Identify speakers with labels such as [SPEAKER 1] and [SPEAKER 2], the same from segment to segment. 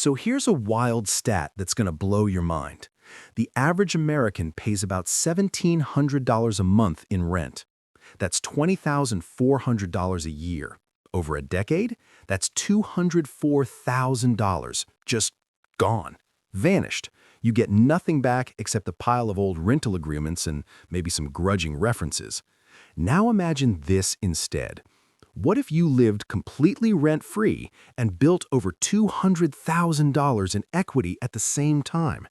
[SPEAKER 1] So here's a wild stat that's going to blow your mind. The average American pays about $1,700 a month in rent. That's $20,400 a year. Over a decade, that's $204,000 just gone, vanished. You get nothing back except a pile of old rental agreements and maybe some grudging references. Now imagine this instead. What if you lived completely rent-free and built over $200,000 in equity at the same time?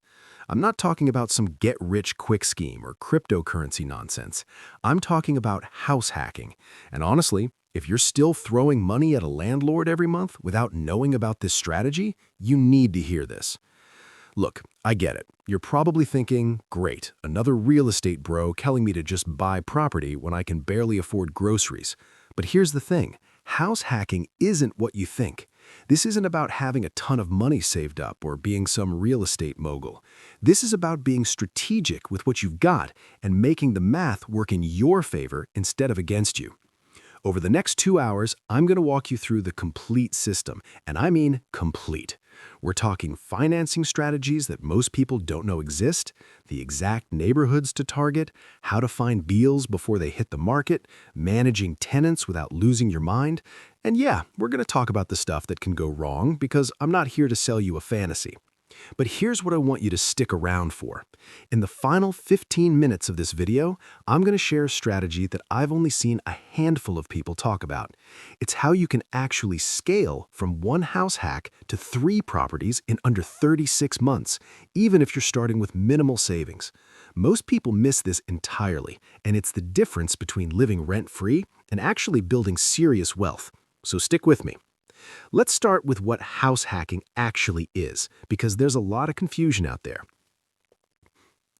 [SPEAKER 1] I'm not talking about some get-rich-quick scheme or cryptocurrency nonsense. I'm talking about house hacking. And honestly, if you're still throwing money at a landlord every month without knowing about this strategy, you need to hear this. Look, I get it. You're probably thinking, great, another real estate bro telling me to just buy property when I can barely afford groceries. But here's the thing, house hacking isn't what you think. This isn't about having a ton of money saved up or being some real estate mogul. This is about being strategic with what you've got and making the math work in your favor instead of against you. Over the next 2 hours, I'm going to walk you through the complete system, and I mean complete. We're talking financing strategies that most people don't know exist, the exact neighborhoods to target, how to find deals before they hit the market, managing tenants without losing your mind. And yeah, we're going to talk about the stuff that can go wrong because I'm not here to sell you a fantasy. But here's what I want you to stick around for. In the final 15 minutes of this video, I'm going to share a strategy that I've only seen a handful of people talk about. It's how you can actually scale from one house hack to 3 properties in under 36 months, even if you're starting with minimal savings. Most people miss this entirely, and it's the difference between living rent-free and actually building serious wealth. So stick with me. Let's start with what house hacking actually is, because there's a lot of confusion out there.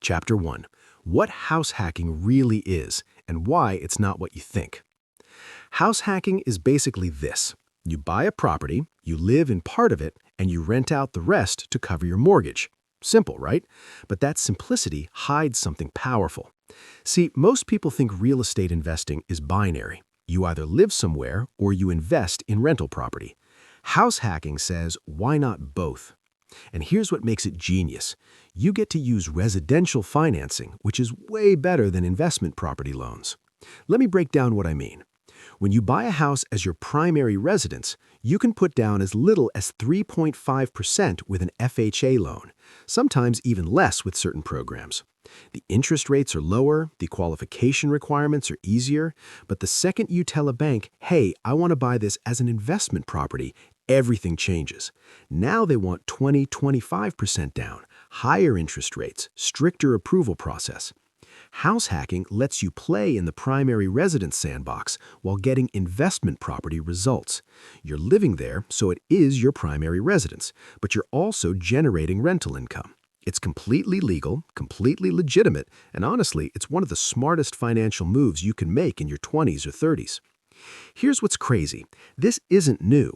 [SPEAKER 1] Chapter 1. What house hacking really is, and why it's not what you think. House hacking is basically this. You buy a property, you live in part of it, and you rent out the rest to cover your mortgage. Simple, right? But that simplicity hides something powerful. See, most people think real estate investing is binary. You either live somewhere or you invest in rental property. House hacking says, why not both? And here's what makes it genius. You get to use residential financing, which is way better than investment property loans. Let me break down what I mean. When you buy a house as your primary residence, you can put down as little as 3.5% with an FHA loan, sometimes even less with certain programs. The interest rates are lower, the qualification requirements are easier, but the second you tell a bank, hey, I want to buy this as an investment property, everything changes. Now they want 20–25% down, higher interest rates, stricter approval process. House hacking lets you play in the primary residence sandbox while getting investment property results. You're living there, so it is your primary residence, but you're also generating rental income. It's completely legal, completely legitimate, and honestly, it's one of the smartest financial moves you can make in your 20s or 30s. Here's what's crazy. This isn't new.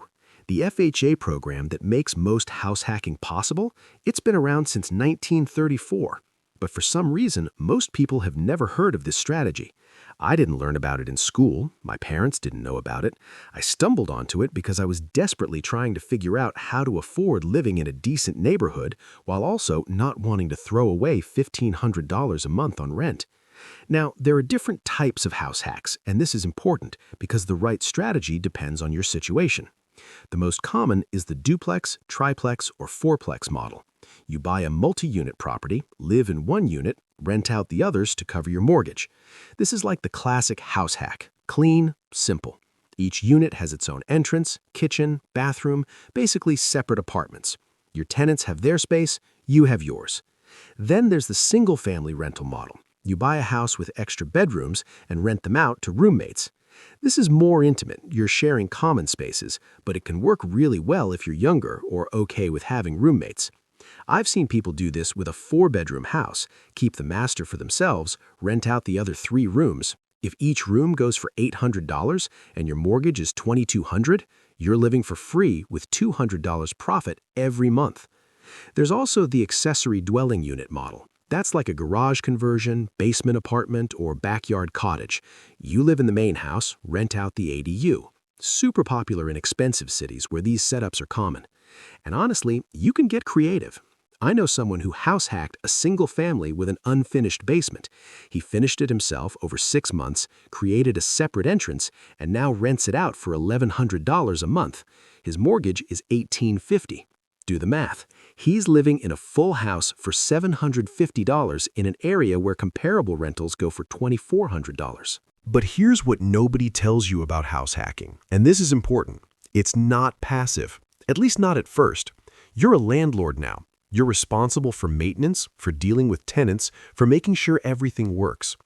[SPEAKER 1] The FHA program that makes most house hacking possible, it's been around since 1934. But for some reason, most people have never heard of this strategy. I didn't learn about it in school. My parents didn't know about it. I stumbled onto it because I was desperately trying to figure out how to afford living in a decent neighborhood while also not wanting to throw away $1,500 a month on rent. Now, there are different types of house hacks, and this is important because the right strategy depends on your situation. The most common is the duplex, triplex, or fourplex model. You buy a multi-unit property, live in one unit, rent out the others to cover your mortgage. This is like the classic house hack. Clean, simple. Each unit has its own entrance, kitchen, bathroom, basically separate apartments. Your tenants have their space, you have yours. Then there's the single-family rental model. You buy a house with extra bedrooms and rent them out to roommates. This is more intimate. You're sharing common spaces, but it can work really well if you're younger or okay with having roommates. I've seen people do this with a 4-bedroom house, keep the master for themselves, rent out the other 3 rooms. If each room goes for $800 and your mortgage is $2,200, you're living for free with $200 profit every month. There's also the accessory dwelling unit model. That's like a garage conversion, basement apartment, or backyard cottage. You live in the main house, rent out the ADU. Super popular in expensive cities where these setups are common.
[SPEAKER 2] And honestly, you can get creative. I know someone who house hacked a single family with an unfinished basement. He finished it himself over 6 months, created a separate entrance, and now rents it out for $1,100 a month. His mortgage is $1,850. Do the math. He's living in a full house for $750 in an area where comparable rentals go for $2,400.
[SPEAKER 1] But here's what nobody tells you about house hacking, and this is important. It's not passive, at least not at first. You're a landlord now. You're responsible for maintenance, for dealing with tenants, for making sure everything works.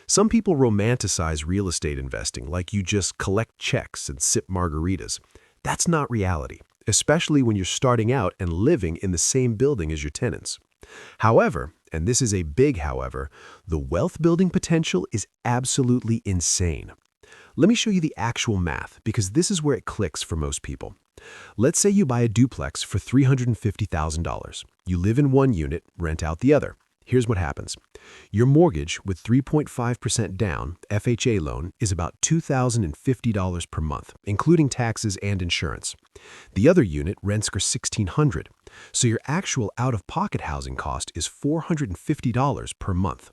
[SPEAKER 1] Some people romanticize real estate investing like you just collect checks and sip margaritas. That's not reality, especially when you're starting out and living in the same building as your tenants. However, and this is a big however, the wealth building potential is absolutely insane. Let me show you the actual math because this is where it clicks for most people. Let's say you buy a duplex for $350,000. You live in one unit, rent out the other. Here's what happens. Your mortgage with 3.5% down, FHA loan, is about $2,050 per month, including taxes and insurance. The other unit rents for $1,600, so your actual out-of-pocket housing cost is $450 per month.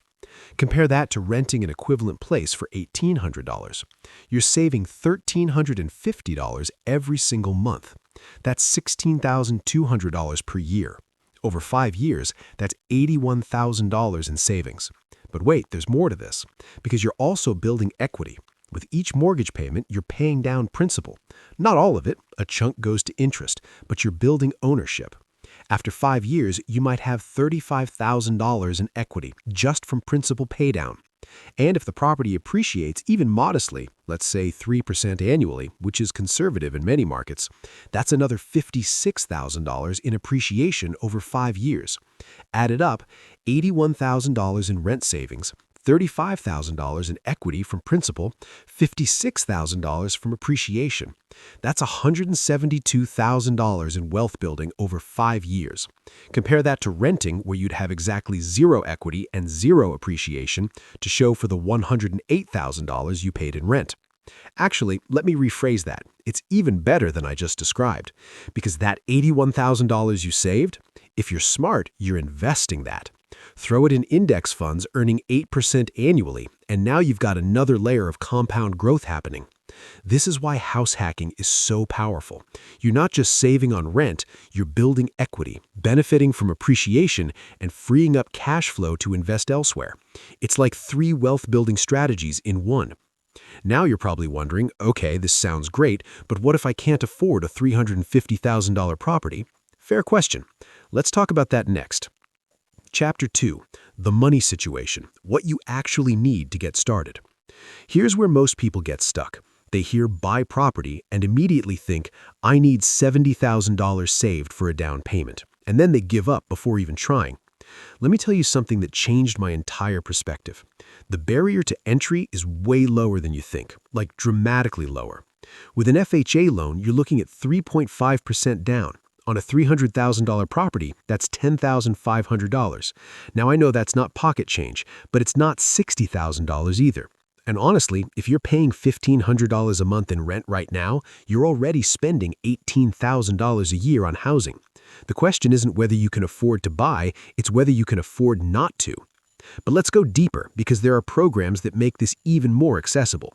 [SPEAKER 1] Compare that to renting an equivalent place for $1,800. You're saving $1,350 every single month. That's $16,200 per year. Over 5 years, that's $81,000 in savings. But wait, there's more to this, because you're also building equity. With each mortgage payment, you're paying down principal. Not all of it, a chunk goes to interest, but you're building ownership. After 5 years, you might have $35,000 in equity just from principal paydown. And if the property appreciates even modestly, let's say 3% annually, which is conservative in many markets, that's another $56,000 in appreciation over 5 years. Added up, $81,000 in rent savings, $35,000 in equity from principal, $56,000 from appreciation. That's $172,000 in wealth building over 5 years. Compare that to renting, where you'd have exactly zero equity and zero appreciation to show for the $108,000 you paid in rent. Actually, let me rephrase that. It's even better than I just described, because that $81,000 you saved, if you're smart, you're investing that. Throw it in index funds earning 8% annually, and now you've got another layer of compound growth happening. This is why house hacking is so powerful. You're not just saving on rent, you're building equity, benefiting from appreciation, and freeing up cash flow to invest elsewhere. It's like 3 wealth-building strategies in one. Now you're probably wondering, okay, this sounds great, but what if I can't afford a $350,000 property? Fair question. Let's talk about that next. Chapter 2, the money situation, what you actually need to get started. Here's where most people get stuck. They hear buy property and immediately think, I need $70,000 saved for a down payment, and then they give up before even trying. Let me tell you something that changed my entire perspective. The barrier to entry is way lower than you think, like dramatically lower. With an FHA loan, you're looking at 3.5% down. On a $300,000 property, that's $10,500. Now I know that's not pocket change, but it's not $60,000 either. And honestly, if you're paying $1,500 a month in rent right now, you're already spending $18,000 a year on housing. The question isn't whether you can afford to buy, it's whether you can afford not to. But let's go deeper, because there are programs that make this even more accessible.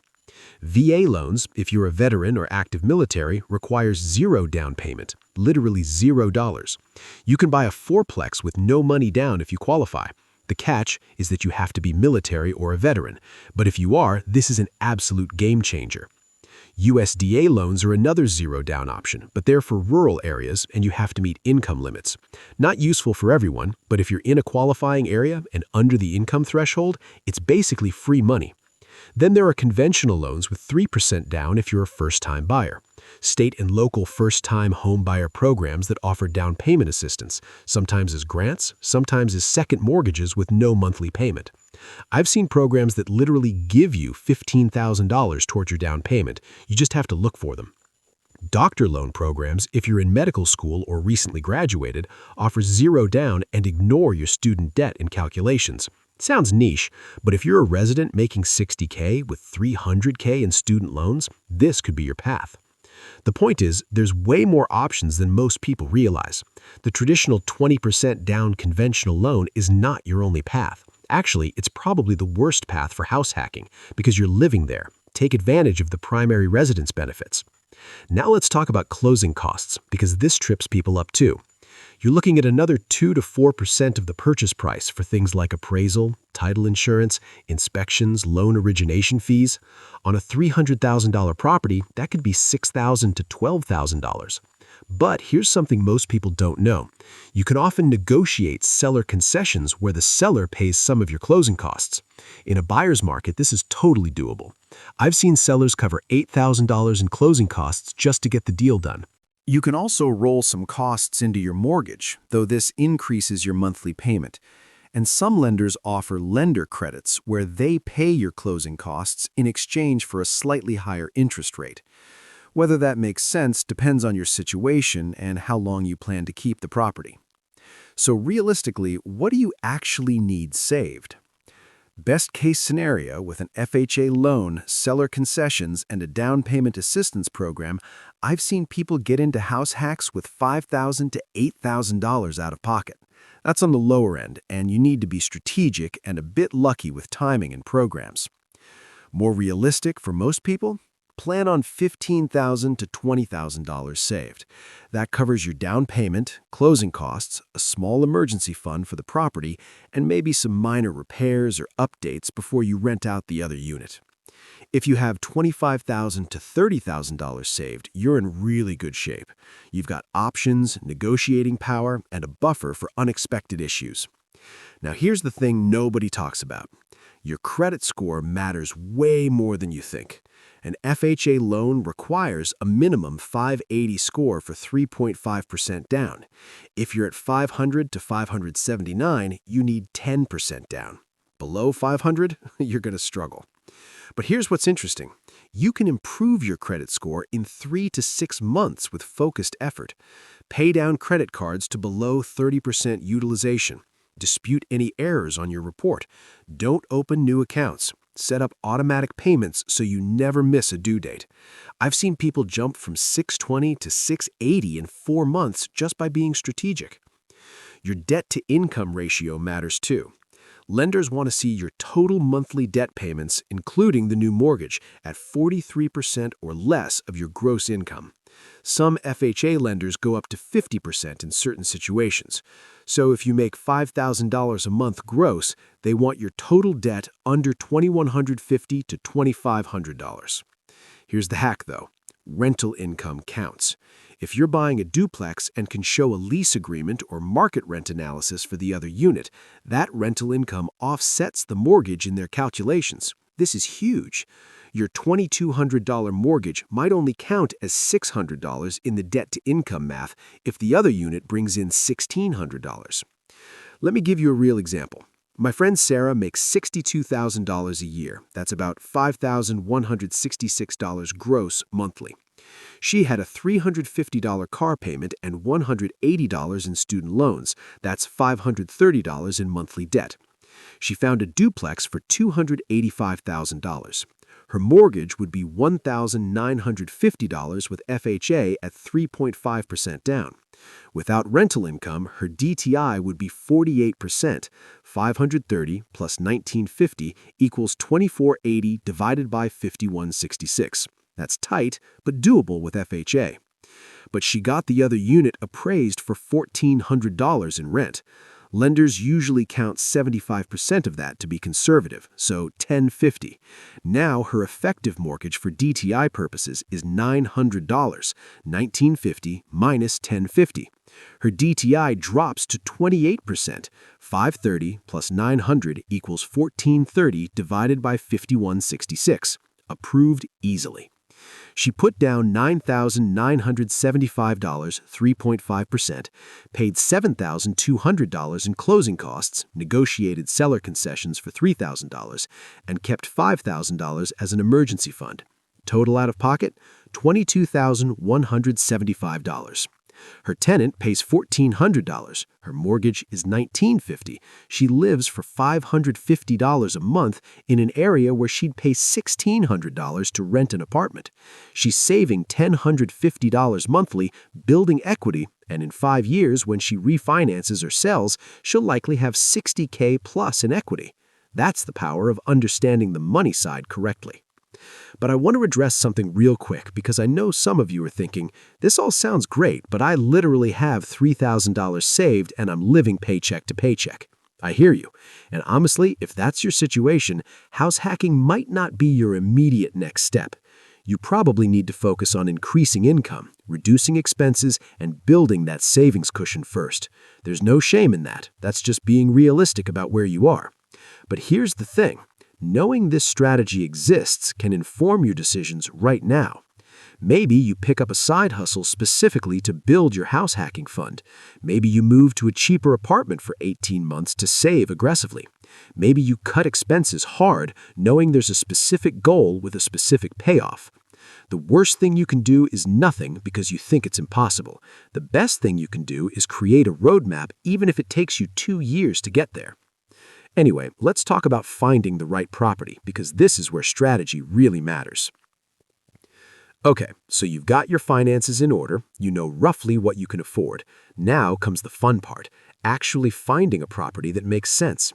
[SPEAKER 1] VA loans, if you're a veteran or active military, requires 0 down payment, literally $0. You can buy a 4-plex with no money down if you qualify. The catch is that you have to be military or a veteran, but if you are, this is an absolute game changer. USDA loans are another 0 down option, but they're for rural areas and you have to meet income limits. Not useful for everyone, but if you're in a qualifying area and under the income threshold, it's basically free money. Then there are conventional loans with 3% down if you're a first-time buyer. State and local first-time home buyer programs that offer down payment assistance, sometimes as grants, sometimes as second mortgages with no monthly payment. I've seen programs that literally give you $15,000 towards your down payment. You just have to look for them. Doctor loan programs, if you're in medical school or recently graduated, offer 0 down and ignore your student debt in calculations. Sounds niche, but if you're a resident making $60K with $300K in student loans, this could be your path.
[SPEAKER 2] The point is, there's way more options than most people realize. The traditional 20% down conventional loan is not your only path. Actually, it's probably the worst path for house hacking because you're living there. Take advantage of the primary residence benefits. Now let's talk about closing costs, because this trips people up too. You're looking at another 2 to 4% of the purchase price for things like appraisal, title insurance, inspections, loan origination fees. On a $300,000 property, that could be $6,000 to $12,000. But here's something most people don't know. You can often negotiate seller concessions where the seller pays some of your closing costs. In a buyer's market, this is totally doable. I've seen sellers cover $8,000 in closing costs just to get the deal done.
[SPEAKER 1] You can also roll some costs into your mortgage, though this increases your monthly payment. And some lenders offer lender credits where they pay your closing costs in exchange for a slightly higher interest rate. Whether that makes sense depends on your situation and how long you plan to keep the property. So realistically, what do you actually need saved? Best case scenario, with an FHA loan, seller concessions, and a down payment assistance program, I've seen people get into house hacks with $5,000 to $8,000 out of pocket. That's on the lower end, and you need to be strategic and a bit lucky with timing and programs. More realistic for most people? Plan on $15,000 to $20,000 saved. That covers your down payment, closing costs, a small emergency fund for the property, and maybe some minor repairs or updates before you rent out the other unit. If you have $25,000 to $30,000 saved, you're in really good shape. You've got options, negotiating power, and a buffer for unexpected issues. Now here's the thing nobody talks about. Your credit score matters way more than you think. An FHA loan requires a minimum 580 score for 3.5% down. If you're at 500 to 579, you need 10% down. Below 500, you're going to struggle. But here's what's interesting. You can improve your credit score in 3 to 6 months with focused effort. Pay down credit cards to below 30% utilization. Dispute any errors on your report. Don't open new accounts. Set up automatic payments so you never miss a due date. I've seen people jump from 620 to 680 in 4 months just by being strategic. Your debt-to-income ratio matters too. Lenders want to see your total monthly debt payments, including the new mortgage, at 43% or less of your gross income. Some FHA lenders go up to 50% in certain situations. So if you make $5,000 a month gross, they want your total debt under $2,150 to $2,500. Here's the hack, though. Rental income counts. If you're buying a duplex and can show a lease agreement or market rent analysis for the other unit, that rental income offsets the mortgage in their calculations. This is huge. Your $2,200 mortgage might only count as $600 in the debt-to-income math if the other unit brings in $1,600. Let me give you a real example. My friend Sarah makes $62,000 a year. That's about $5,166 gross monthly. She had a $350 car payment and $180 in student loans. That's $530 in monthly debt. She found a duplex for $285,000. Her mortgage would be $1,950 with FHA at 3.5% down. Without rental income, her DTI would be 48%. 530 plus 1950 equals 2480 divided by 5166. That's tight, but doable with FHA. But she got the other unit appraised for $1,400 in rent. Lenders usually count 75% of that to be conservative, so $1,050. Now her effective mortgage for DTI purposes is $900, $1,950 minus $1,050. Her DTI drops to 28%. 530 plus 900 equals 1430 divided by 5166. Approved easily. She put down $9,975, 3.5%, paid $7,200 in closing costs, negotiated seller concessions for $3,000, and kept $5,000 as an emergency fund. Total out of pocket, $22,175.
[SPEAKER 2] Her tenant pays $1,400. Her mortgage is $1,950. She lives for $550 a month in an area where she'd pay $1,600 to rent an apartment. She's saving $1,050 monthly, building equity, and in 5 years, when she refinances or sells, she'll likely have $60K plus in equity. That's the power of understanding the money side correctly. But I want to address something real quick because I know some of you are thinking, this all sounds great, but I literally have $3,000 saved and I'm living paycheck to paycheck. I hear you. And honestly, if that's your situation, house hacking might not be your immediate next step. You probably need to focus on increasing income, reducing expenses, and building that savings cushion first. There's no shame in that. That's just being realistic about where you are. But here's the thing. Knowing this strategy exists can inform your decisions right now. Maybe you pick up a side hustle specifically to build your house hacking fund. Maybe you move to a cheaper apartment for 18 months to save aggressively. Maybe you cut expenses hard, knowing there's a specific goal with a specific payoff. The worst thing you can do is nothing because you think it's impossible. The best thing you can do is create a roadmap even if it takes you 2 years to get there. Anyway, let's talk about finding the right property because this is where strategy really matters. Okay, so you've got your finances in order, you know roughly what you can afford. Now comes the fun part, actually finding a property that makes sense.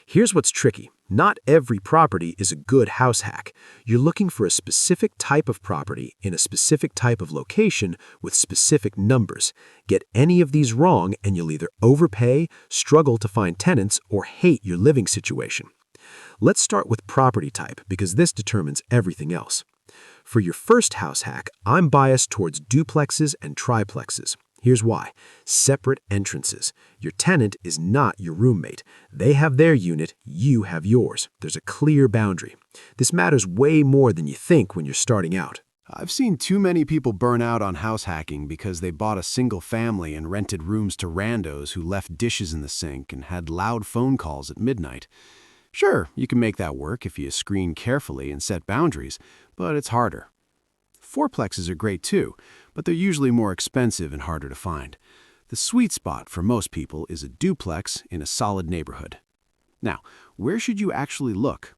[SPEAKER 2] Here's what's tricky. Not every property is a good house hack. You're looking for a specific type of property in a specific type of location with specific numbers. Get any of these wrong and you'll either overpay, struggle to find tenants, or hate your living situation. Let's start with property type because this determines everything else. For your first house hack, I'm biased towards duplexes and triplexes. Here's why. Separate entrances. Your tenant is not your roommate. They have their unit, you have yours. There's a clear boundary. This matters way more than you think when you're starting out.
[SPEAKER 1] I've seen too many people burn out on house hacking because they bought a single family and rented rooms to randos who left dishes in the sink and had loud phone calls at midnight. Sure, you can make that work if you screen carefully and set boundaries, but it's harder. Fourplexes are great too, but they're usually more expensive and harder to find. The sweet spot for most people is a duplex in a solid neighborhood. Now, where should you actually look?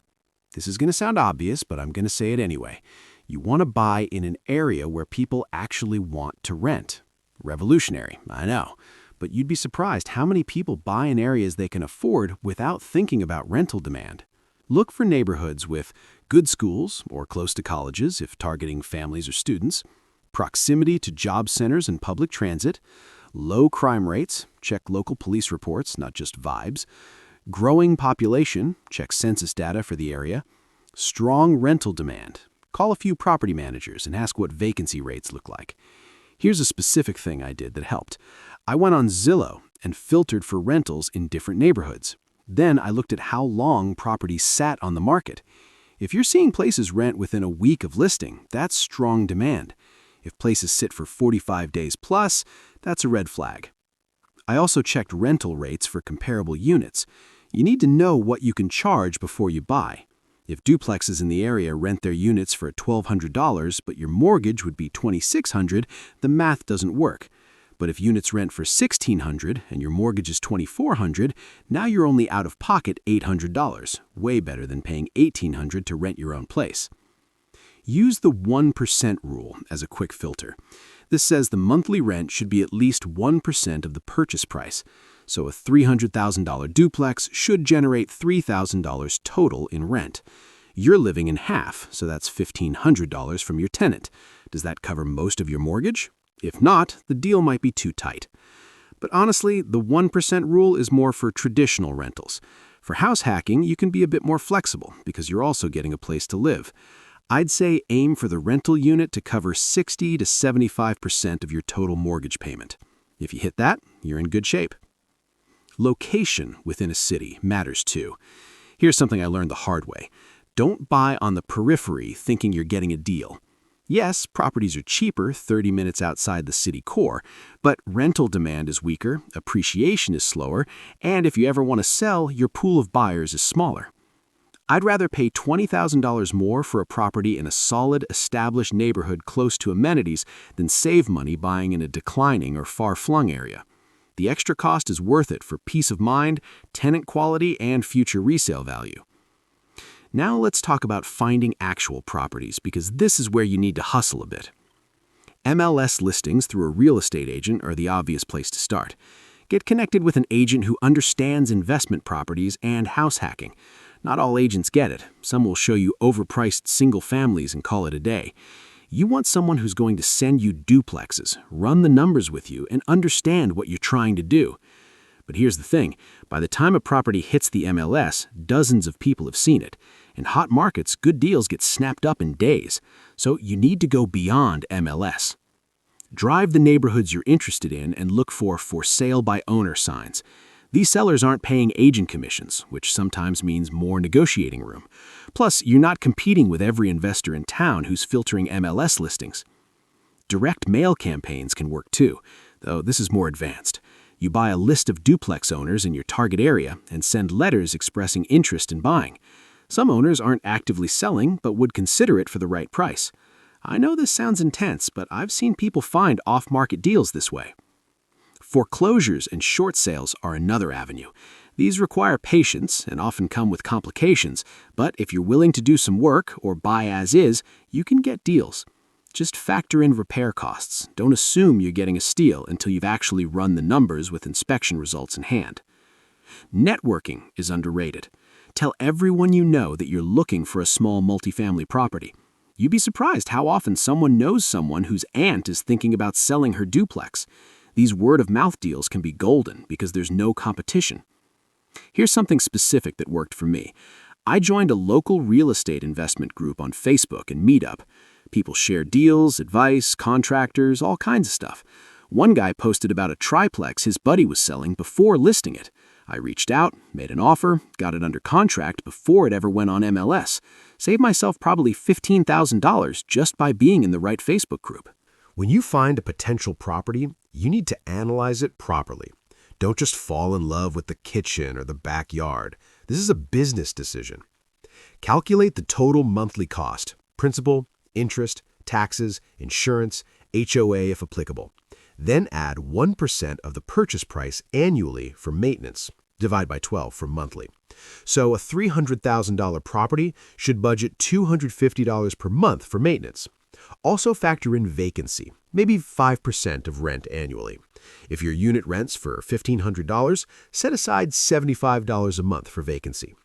[SPEAKER 1] This is going to sound obvious, but I'm going to say it anyway. You want to buy in an area where people actually want to rent. Revolutionary, I know, but you'd be surprised how many people buy in areas they can afford without thinking about rental demand. Look for neighborhoods with good schools or close to colleges if targeting families or students, proximity to job centers and public transit, low crime rates, check local police reports, not just vibes, growing population, check census data for the area, strong rental demand. Call a few property managers and ask what vacancy rates look like. Here's a specific thing I did that helped. I went on Zillow and filtered for rentals in different neighborhoods. Then I looked at how long properties sat on the market. If you're seeing places rent within a week of listing, that's strong demand. If places sit for 45 days plus, that's a red flag. I also checked rental rates for comparable units. You need to know what you can charge before you buy. If duplexes in the area rent their units for $1,200 but your mortgage would be $2,600, the math doesn't work. But if units rent for $1,600 and your mortgage is $2,400, now you're only out of pocket $800, way better than paying $1,800 to rent your own place. Use the 1% rule as a quick filter. This says the monthly rent should be at least 1% of the purchase price. So a $300,000 duplex should generate $3,000 total in rent. You're living in half, so that's $1,500 from your tenant. Does that cover most of your mortgage? If not, the deal might be too tight. But honestly, the 1% rule is more for traditional rentals. For house hacking, you can be a bit more flexible because you're also getting a place to live. I'd say aim for the rental unit to cover 60 to 75% of your total mortgage payment. If you hit that, you're in good shape. Location within a city matters too. Here's something I learned the hard way. Don't buy on the periphery thinking you're getting a deal. Yes, properties are cheaper 30 minutes outside the city core, but rental demand is weaker, appreciation is slower, and if you ever want to sell, your pool of buyers is smaller.
[SPEAKER 2] I'd rather pay $20,000 more for a property in a solid, established neighborhood close to amenities than save money buying in a declining or far-flung area. The extra cost is worth it for peace of mind, tenant quality, and future resale value. Now let's talk about finding actual properties, because this is where you need to hustle a bit. MLS listings through a real estate agent are the obvious place to start. Get connected with an agent who understands investment properties and house hacking. Not all agents get it. Some will show you overpriced single families and call it a day. You want someone who's going to send you duplexes, run the numbers with you, and understand what you're trying to do. But here's the thing. By the time a property hits the MLS, dozens of people have seen it. In hot markets, good deals get snapped up in days. So you need to go beyond MLS. Drive the neighborhoods you're interested in and look for sale by owner signs. These sellers aren't paying agent commissions, which sometimes means more negotiating room. Plus, you're not competing with every investor in town who's filtering MLS listings. Direct mail campaigns can work too, though this is more advanced. You buy a list of duplex owners in your target area and send letters expressing interest in buying. Some owners aren't actively selling, but would consider it for the right price. I know this sounds intense, but I've seen people find off-market deals this way. Foreclosures and short sales are another avenue. These require patience and often come with complications, but if you're willing to do some work or buy as is, you can get deals. Just factor in repair costs. Don't assume you're getting a steal until you've actually run the numbers with inspection results in hand. Networking is underrated. Tell everyone you know that you're looking for a small multifamily property. You'd be surprised how often someone knows someone whose aunt is thinking about selling her duplex. These word-of-mouth deals can be golden because there's no competition. Here's something specific that worked for me. I joined a local real estate investment group on Facebook and Meetup. People share deals, advice, contractors, all kinds of stuff. One guy posted about a triplex his buddy was selling before listing it. I reached out, made an offer, got it under contract before it ever went on MLS. Saved myself probably $15,000 just by being in the right Facebook group.
[SPEAKER 1] When you find a potential property, you need to analyze it properly. Don't just fall in love with the kitchen or the backyard. This is a business decision. Calculate the total monthly cost, principal, interest, taxes, insurance, HOA if applicable. Then add 1% of the purchase price annually for maintenance. Divide by 12 for monthly. So a $300,000 property should budget $250 per month for maintenance. Also factor in vacancy, maybe 5% of rent annually. If your unit rents for $1,500, set aside $75 a month for vacancy.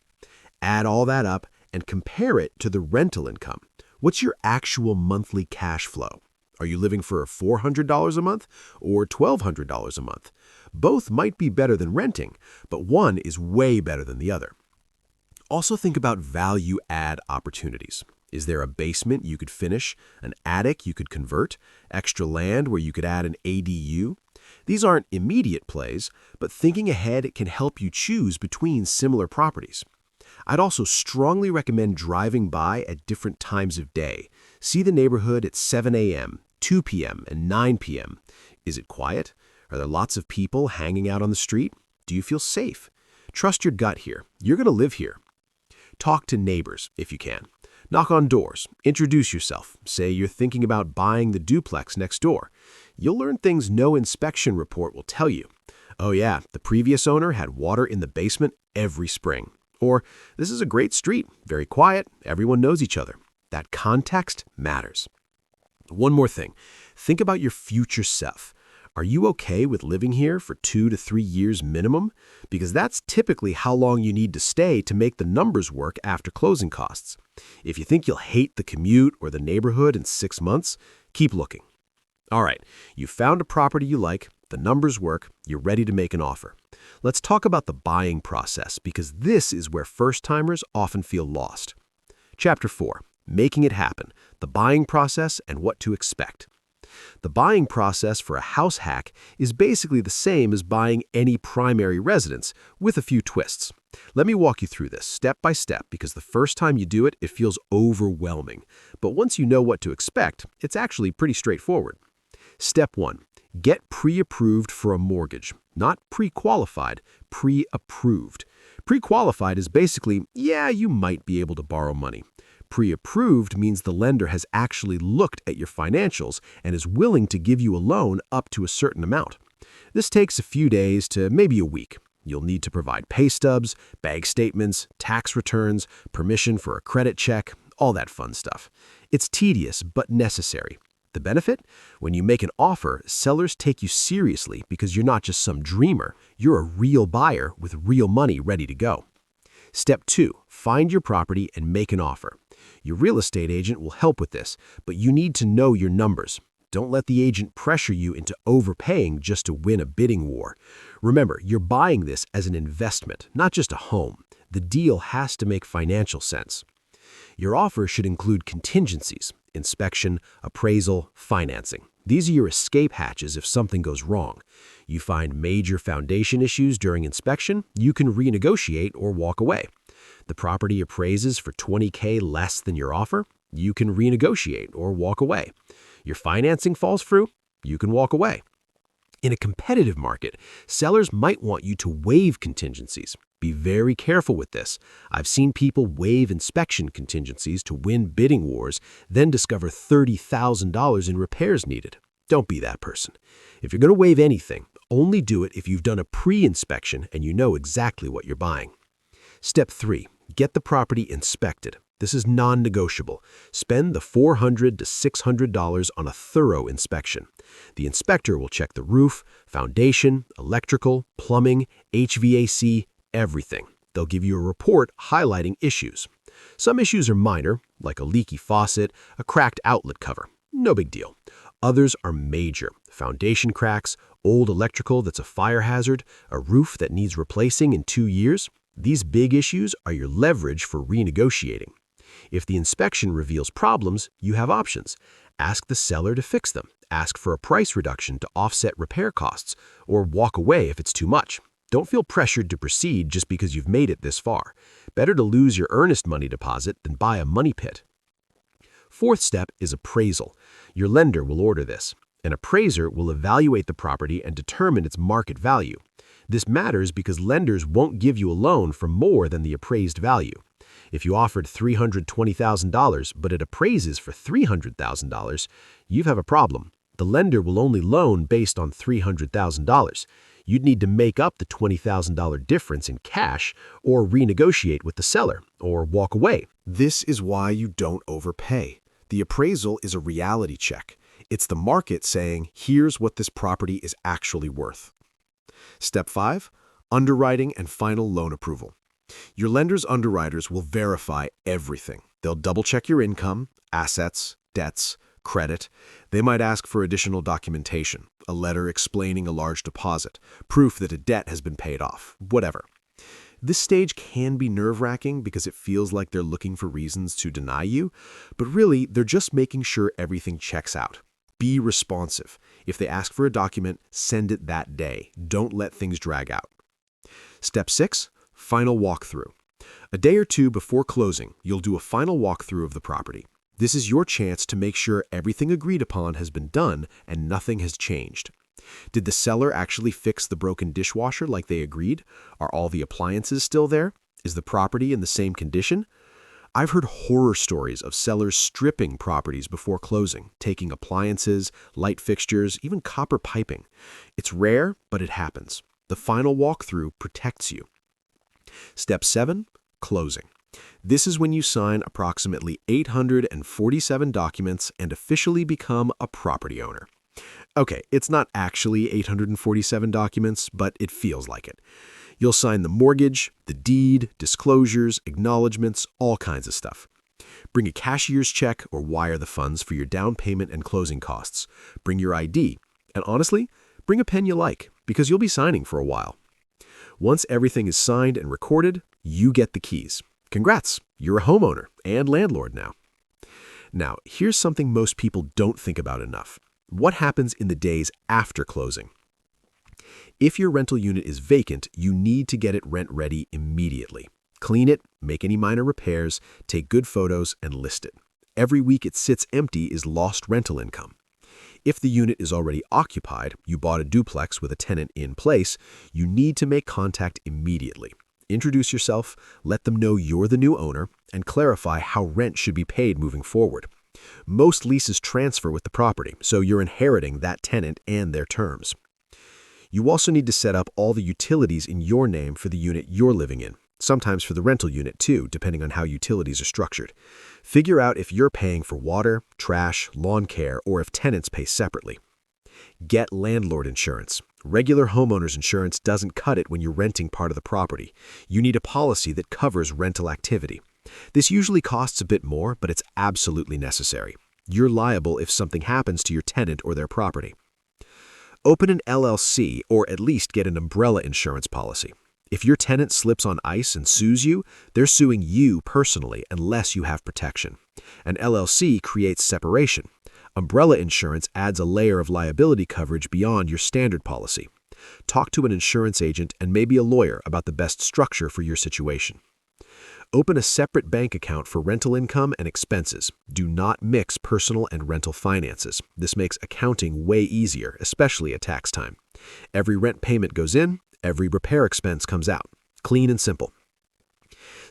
[SPEAKER 1] Add all that up and compare it to the rental income. What's your actual monthly cash flow? Are you living for $400 a month or $1,200 a month? Both might be better than renting, but one is way better than the other. Also think about value-add opportunities. Is there a basement you could finish, an attic you could convert, extra land where you could add an ADU? These aren't immediate plays, but thinking ahead can help you choose between similar properties. I'd also strongly recommend driving by at different times of day. See the neighborhood at 7 a.m., 2 p.m., and 9 p.m. Is it quiet? Are there lots of people hanging out on the street? Do you feel safe? Trust your gut here. You're going to live here. Talk to neighbors if you can. Knock on doors. Introduce yourself. Say you're thinking about buying the duplex next door. You'll learn things no inspection report will tell you. Oh yeah, the previous owner had water in the basement every spring. Or, this is a great street, very quiet, everyone knows each other. That context matters. One more thing. Think about your future self. Are you okay with living here for 2 to 3 years minimum? Because that's typically how long you need to stay to make the numbers work after closing costs. If you think you'll hate the commute or the neighborhood in 6 months, keep looking. All right, you found a property you like, the numbers work, you're ready to make an offer. Let's talk about the buying process, because this is where first-timers often feel lost. Chapter 4, Making It Happen, the buying process and what to expect. The buying process for a house hack is basically the same as buying any primary residence, with a few twists. Let me walk you through this step by step, because the first time you do it, it feels overwhelming. But once you know what to expect, it's actually pretty straightforward. Step 1. Get pre-approved for a mortgage.
[SPEAKER 2] Not pre-qualified, pre-approved. Pre-qualified is basically, yeah, you might be able to borrow money. Pre-approved means the lender has actually looked at your financials and is willing to give you a loan up to a certain amount. This takes a few days to maybe a week. You'll need to provide pay stubs, bank statements, tax returns, permission for a credit check, all that fun stuff. It's tedious but necessary. The benefit? When you make an offer, sellers take you seriously because you're not just some dreamer. You're a real buyer with real money ready to go. Step 2. Find your property and make an offer. Your real estate agent will help with this, but you need to know your numbers. Don't let the agent pressure you into overpaying just to win a bidding war. Remember, you're buying this as an investment, not just a home. The deal has to make financial sense. Your offer should include contingencies: inspection, appraisal, financing. These are your escape hatches if something goes wrong. You find major foundation issues during inspection, you can renegotiate or walk away. The property appraises for $20K less than your offer, you can renegotiate or walk away. Your financing falls through, you can walk away. In a competitive market, sellers might want you to waive contingencies. Be very careful with this. I've seen people waive inspection contingencies to win bidding wars, then discover $30,000 in repairs needed. Don't be that person. If you're going to waive anything, only do it if you've done a pre-inspection and you know exactly what you're buying. Step 3. Get the property inspected. This is non-negotiable. Spend the $400 to $600 on a thorough inspection. The inspector will check the roof, foundation, electrical, plumbing, HVAC, everything. They'll give you a report highlighting issues. Some issues are minor, like a leaky faucet, a cracked outlet cover. No big deal. Others are major: foundation cracks, old electrical that's a fire hazard, a roof that needs replacing in 2 years. These big issues are your leverage for renegotiating. If the inspection reveals problems, you have options. Ask the seller to fix them, ask for a price reduction to offset repair costs, or walk away if it's too much. Don't feel pressured to proceed just because you've made it this far. Better to lose your earnest money deposit than buy a money pit. Fourth step is appraisal. Your lender will order this. An appraiser will evaluate the property and determine its market value. This matters because lenders won't give you a loan for more than the appraised value. If you offered $320,000 but it appraises for $300,000, you have a problem. The lender will only loan based on $300,000. You'd need to make up the $20,000 difference in cash or renegotiate with the seller or walk away.
[SPEAKER 1] This is why you don't overpay. The appraisal is a reality check. It's the market saying, here's what this property is actually worth. Step 5. Underwriting and final loan approval. Your lender's underwriters will verify everything. They'll double-check your income, assets, debts, credit. They might ask for additional documentation, a letter explaining a large deposit, proof that a debt has been paid off, whatever. This stage can be nerve-wracking because it feels like they're looking for reasons to deny you, but really, they're just making sure everything checks out. Be responsive. If they ask for a document, send it that day. Don't let things drag out. Step 6. Final walkthrough. A day or two before closing, you'll do a final walkthrough of the property. This is your chance to make sure everything agreed upon has been done and nothing has changed. Did the seller actually fix the broken dishwasher like they agreed? Are all the appliances still there? Is the property in the same condition? I've heard horror stories of sellers stripping properties before closing, taking appliances, light fixtures, even copper piping. It's rare, but it happens. The final walkthrough protects you. Step 7. Closing. This is when you sign approximately 847 documents and officially become a property owner. Okay, it's not actually 847 documents, but it feels like it. You'll sign the mortgage, the deed, disclosures, acknowledgments, all kinds of stuff. Bring a cashier's check or wire the funds for your down payment and closing costs. Bring your ID. And honestly, bring a pen you like, because you'll be signing for a while. Once everything is signed and recorded, you get the keys. Congrats, you're a homeowner and landlord now. Now, here's something most people don't think about enough. What happens in the days after closing? If your rental unit is vacant, you need to get it rent-ready immediately. Clean it, make any minor repairs, take good photos, and list it. Every week it sits empty is lost rental income.
[SPEAKER 2] If the unit is already occupied, you bought a duplex with a tenant in place, you need to make contact immediately. Introduce yourself, let them know you're the new owner, and clarify how rent should be paid moving forward. Most leases transfer with the property, so you're inheriting that tenant and their terms. You also need to set up all the utilities in your name for the unit you're living in, sometimes for the rental unit too, depending on how utilities are structured. Figure out if you're paying for water, trash, lawn care, or if tenants pay separately. Get landlord insurance. Regular homeowners insurance doesn't cut it when you're renting part of the property. You need a policy that covers rental activity. This usually costs a bit more, but it's absolutely necessary. You're liable if something happens to your tenant or their property. Open an LLC or at least get an umbrella insurance policy. If your tenant slips on ice and sues you, they're suing you personally unless you have protection. An LLC creates separation. Umbrella insurance adds a layer of liability coverage beyond your standard policy. Talk to an insurance agent and maybe a lawyer about the best structure for your situation. Open a separate bank account for rental income and expenses. Do not mix personal and rental finances. This makes accounting way easier, especially at tax time. Every rent payment goes in, every repair expense comes out. Clean and simple.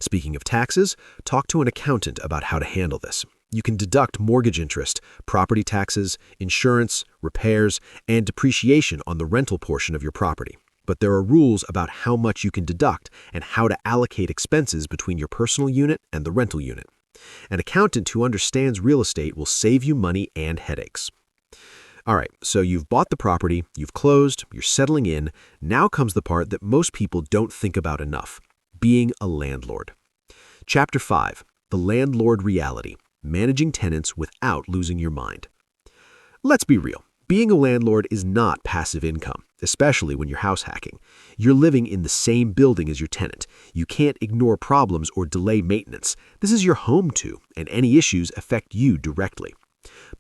[SPEAKER 2] Speaking of taxes, talk to an accountant about how to handle this. You can deduct mortgage interest, property taxes, insurance, repairs, and depreciation on the rental portion of your property. But there are rules about how much you can deduct and how to allocate expenses between your personal unit and the rental unit. An accountant who understands real estate will save you money and headaches. All right, so you've bought the property, you've closed, you're settling in. Now comes the part that most people don't think about enough: being a landlord. Chapter 5: The Landlord Reality: Managing Tenants Without Losing Your Mind. Let's be real. Being a landlord is not passive income, especially when you're house hacking. You're living in the same building as your tenant. You can't ignore problems or delay maintenance. This is your home too, and any issues affect you directly.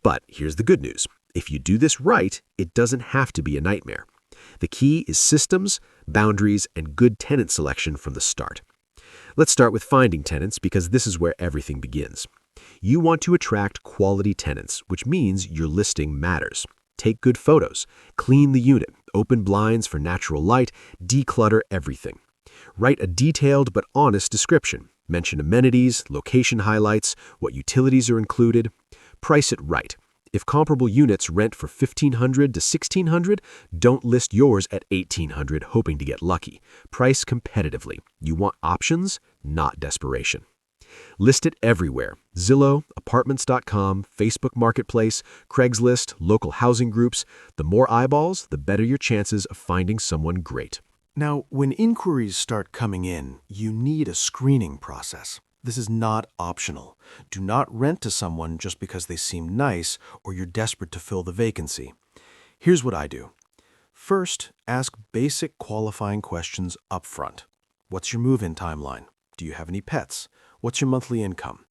[SPEAKER 2] But here's the good news. If you do this right, it doesn't have to be a nightmare. The key is systems, boundaries, and good tenant selection from the start. Let's start with finding tenants because this is where everything begins. You want to attract quality tenants, which means your listing matters. Take good photos, clean the unit, open blinds for natural light, declutter everything. Write a detailed but honest description. Mention amenities, location highlights, what utilities are included. Price it right. If comparable units rent for $1,500 to $1,600, don't list yours at $1,800 hoping to get lucky. Price competitively. You want options, not desperation. List it everywhere: Zillow, Apartments.com, Facebook Marketplace, Craigslist, local housing groups. The more eyeballs, the better your chances of finding someone great.
[SPEAKER 1] Now, when inquiries start coming in, you need a screening process. This is not optional. Do not rent to someone just because they seem nice or you're desperate to fill the vacancy. Here's what I do. First, ask basic qualifying questions up front. What's your move-in timeline? Do you have any pets? What's your monthly income?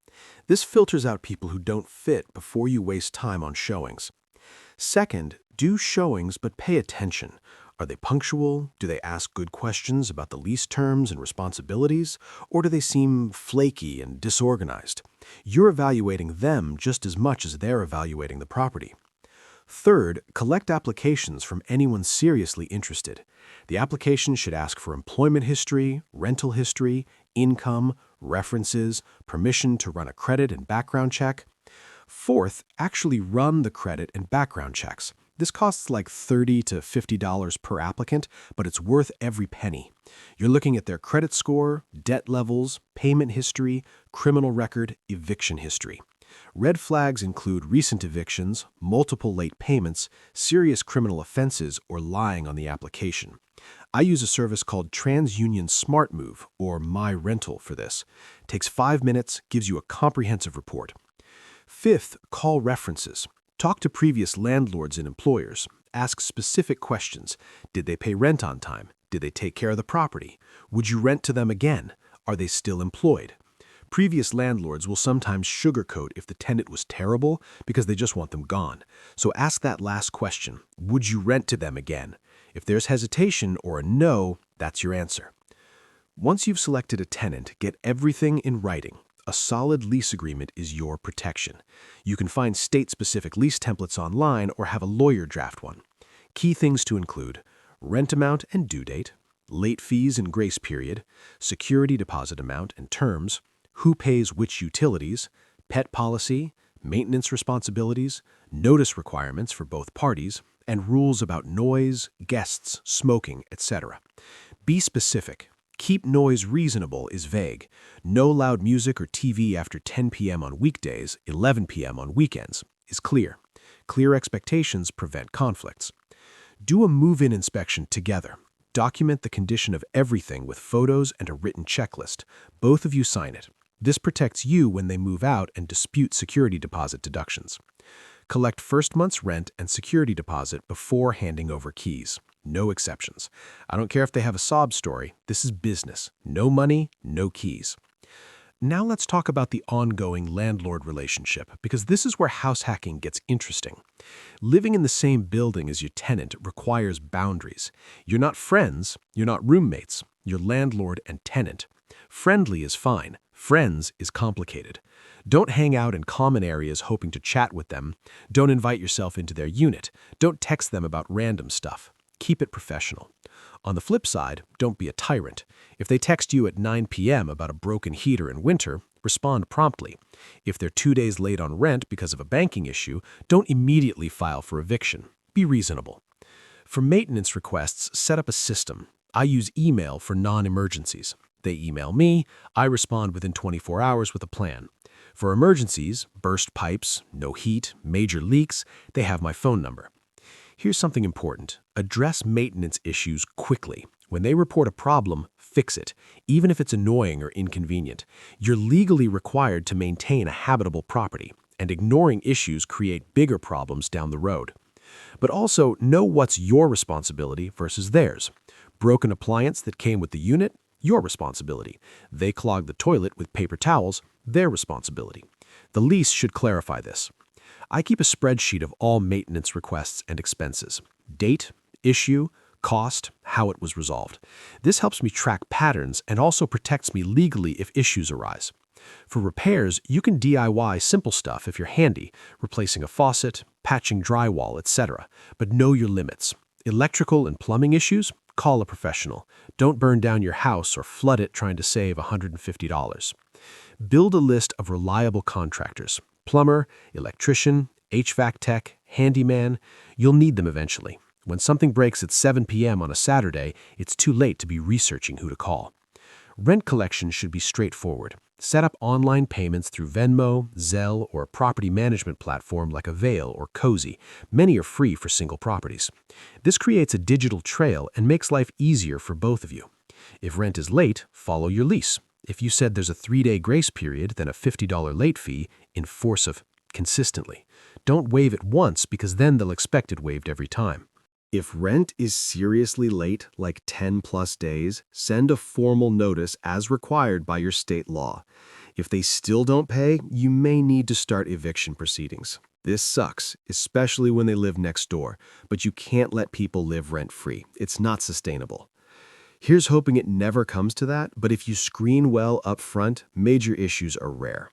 [SPEAKER 1] This filters out people who don't fit before you waste time on showings. Second, do showings but pay attention. Are they punctual? Do they ask good questions about the lease terms and responsibilities? Or do they seem flaky and disorganized? You're evaluating them just as much as they're evaluating the property. Third, collect applications from anyone seriously interested. The application should ask for employment history, rental history, income, references, permission to run a credit and background check. Fourth, actually run the credit and background checks. This costs like $30 to $50 per applicant, but it's worth every penny. You're looking at their credit score, debt levels, payment history, criminal record, eviction history. Red flags include recent evictions, multiple late payments, serious criminal offenses, or lying on the application. I use a service called TransUnion SmartMove, or My Rental, for this. It takes 5 minutes, gives you a comprehensive report. Fifth, call references. Talk to previous landlords and employers. Ask specific questions. Did they pay rent on time? Did they take care of the property? Would you rent to them again? Are they still employed? Previous landlords will sometimes sugarcoat if the tenant was terrible because they just want them gone. So ask that last question. Would you rent to them again? If there's hesitation or a no, that's your answer. Once you've selected a tenant, get everything in writing.
[SPEAKER 2] A solid lease agreement is your protection. You can find state-specific lease templates online or have a lawyer draft one. Key things to include: rent amount and due date, late fees and grace period, security deposit amount and terms, who pays which utilities, pet policy, maintenance responsibilities, notice requirements for both parties, and rules about noise, guests, smoking, etc. Be specific. Keep noise reasonable is vague. No loud music or TV after 10 p.m. on weekdays, 11 p.m. on weekends is clear. Clear expectations prevent conflicts. Do a move-in inspection together. Document the condition of everything with photos and a written checklist. Both of you sign it. This protects you when they move out and dispute security deposit deductions. Collect first month's rent and security deposit before handing over keys. No exceptions. I don't care if they have a sob story. This is business. No money, no keys. Now let's talk about the ongoing landlord relationship, because this is where house hacking gets interesting. Living in the same building as your tenant requires boundaries. You're not friends, you're not roommates, you're landlord and tenant. Friendly is fine. Friends is complicated. Don't hang out in common areas hoping to chat with them. Don't invite yourself into their unit. Don't text them about random stuff. Keep it professional. On the flip side, don't be a tyrant. If they text you at 9 p.m. about a broken heater in winter, respond promptly. If they're 2 days late on rent because of a banking issue, don't immediately file for eviction. Be reasonable. For maintenance requests, set up a system. I use email for non-emergencies. They email me, I respond within 24 hours with a plan. For emergencies, burst pipes, no heat, major leaks, they have my phone number. Here's something important. Address maintenance issues quickly. When they report a problem, fix it, even if it's annoying or inconvenient. You're legally required to maintain a habitable property, and ignoring issues create bigger problems down the road. But also, know what's your responsibility versus theirs. Broken appliance that came with the unit? Your responsibility. They clogged the toilet with paper towels? Their responsibility. The lease should clarify this. I keep a spreadsheet of all maintenance requests and expenses. Date, issue, cost, how it was resolved. This helps me track patterns and also protects me legally if issues arise. For repairs, you can DIY simple stuff if you're handy, replacing a faucet, patching drywall, etc. But know your limits. Electrical and plumbing issues? Call a professional. Don't burn down your house or flood it trying to save $150. Build a list of reliable contractors. Plumber, electrician, HVAC tech, handyman. You'll need them eventually. When something breaks at 7 p.m. on a Saturday, it's too late to be researching who to call. Rent collection should be straightforward. Set up online payments through Venmo, Zelle, or a property management platform like Avail or Cozy. Many are free for single properties. This creates a digital trail and makes life easier for both of you. If rent is late, follow your lease. If you said there's a 3-day grace period, then a $50 late fee, enforce it consistently. Don't waive it once because then they'll expect it waived every time. If rent is seriously late, like 10+ days, send a formal notice as required by your state law. If they still don't pay, you may need to start eviction proceedings. This sucks, especially when they live next door, but you can't let people live rent-free. It's not sustainable. Here's hoping it never comes to that, but if you screen well up front, major issues are rare.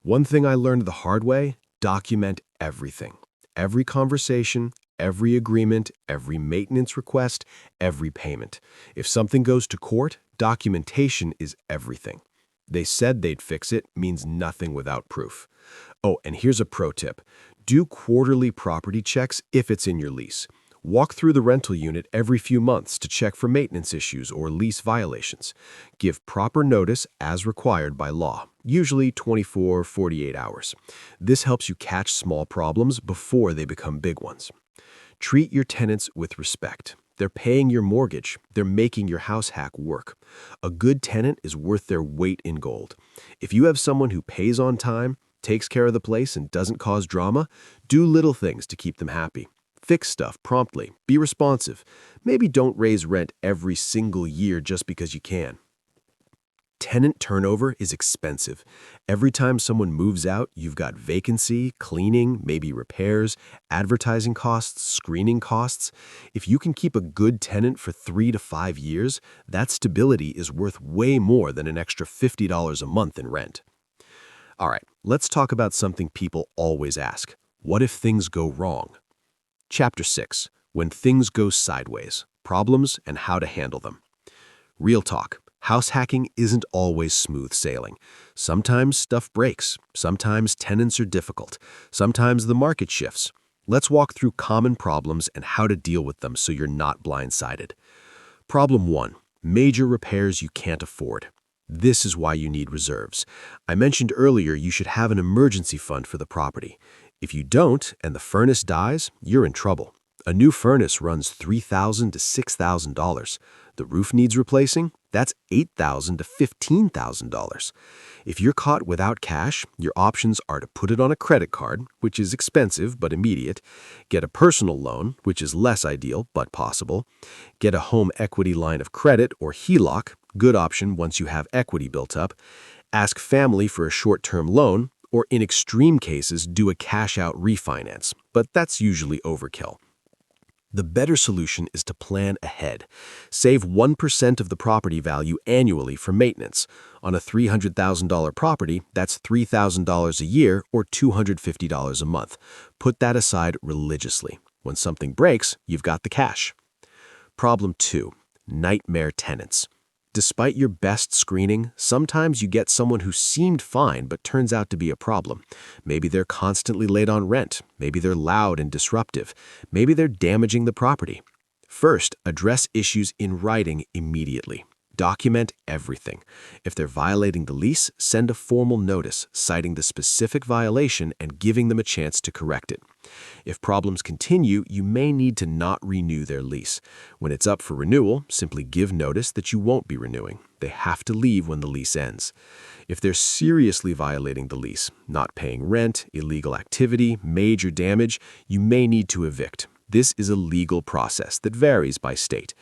[SPEAKER 2] One thing I learned the hard way: document everything. Every conversation, every agreement, every maintenance request, every payment. If something goes to court, documentation is everything. They said they'd fix it means nothing without proof. Oh, and here's a pro tip. Do quarterly property checks if it's in your lease. Walk through the rental unit every few months to check for maintenance issues or lease violations. Give proper notice as required by law, usually 24-48 hours. This helps you catch small problems before they become big ones. Treat your tenants with respect. They're paying your mortgage. They're making your house hack work. A good tenant is worth their weight in gold. If you have someone who pays on time, takes care of the place, and doesn't cause drama, do little things to keep them happy. Fix stuff promptly. Be responsive. Maybe don't raise rent every single year just because you can. Tenant turnover is expensive. Every time someone moves out, you've got vacancy, cleaning, maybe repairs, advertising costs, screening costs. If you can keep a good tenant for 3 to 5 years, that stability is worth way more than an extra $50 a month in rent. All right, let's talk about something people always ask. What if things go wrong? Chapter 6. When things go sideways. Problems and how to handle them. Real talk. House hacking isn't always smooth sailing. Sometimes stuff breaks. Sometimes tenants are difficult. Sometimes the market shifts. Let's walk through common problems and how to deal with them so you're not blindsided. Problem 1. Major repairs you can't afford. This is why you need reserves. I mentioned earlier you should have an emergency fund for the property. If you don't and the furnace dies, you're in trouble. A new furnace runs $3,000 to $6,000. The roof needs replacing? That's $8,000 to $15,000. If you're caught without cash, your options are to put it on a credit card, which is expensive but immediate, get a personal loan, which is less ideal but possible, get a home equity line of credit or HELOC, good option once you have equity built up, ask family for a short-term loan, or in extreme cases, do a cash-out refinance, but that's usually overkill. The better solution is to plan ahead. Save 1% of the property value annually for maintenance. On a $300,000 property, that's $3,000 a year or $250 a month. Put that aside religiously. When something breaks, you've got the cash. Problem 2. Nightmare tenants. Despite your best screening, sometimes you get someone who seemed fine but turns out to be a problem. Maybe they're constantly late on rent. Maybe they're loud and disruptive. Maybe they're damaging the property. First, address issues in writing immediately. Document everything. If they're violating the lease, send a formal notice citing the specific violation and giving them a chance to correct it. If problems continue, you may need to not renew their lease. When it's up for renewal, simply give notice that you won't be renewing. They have to leave when the lease ends. If they're seriously violating the lease, not paying rent, illegal activity, major damage, you may need to evict. This is a legal process that varies by state.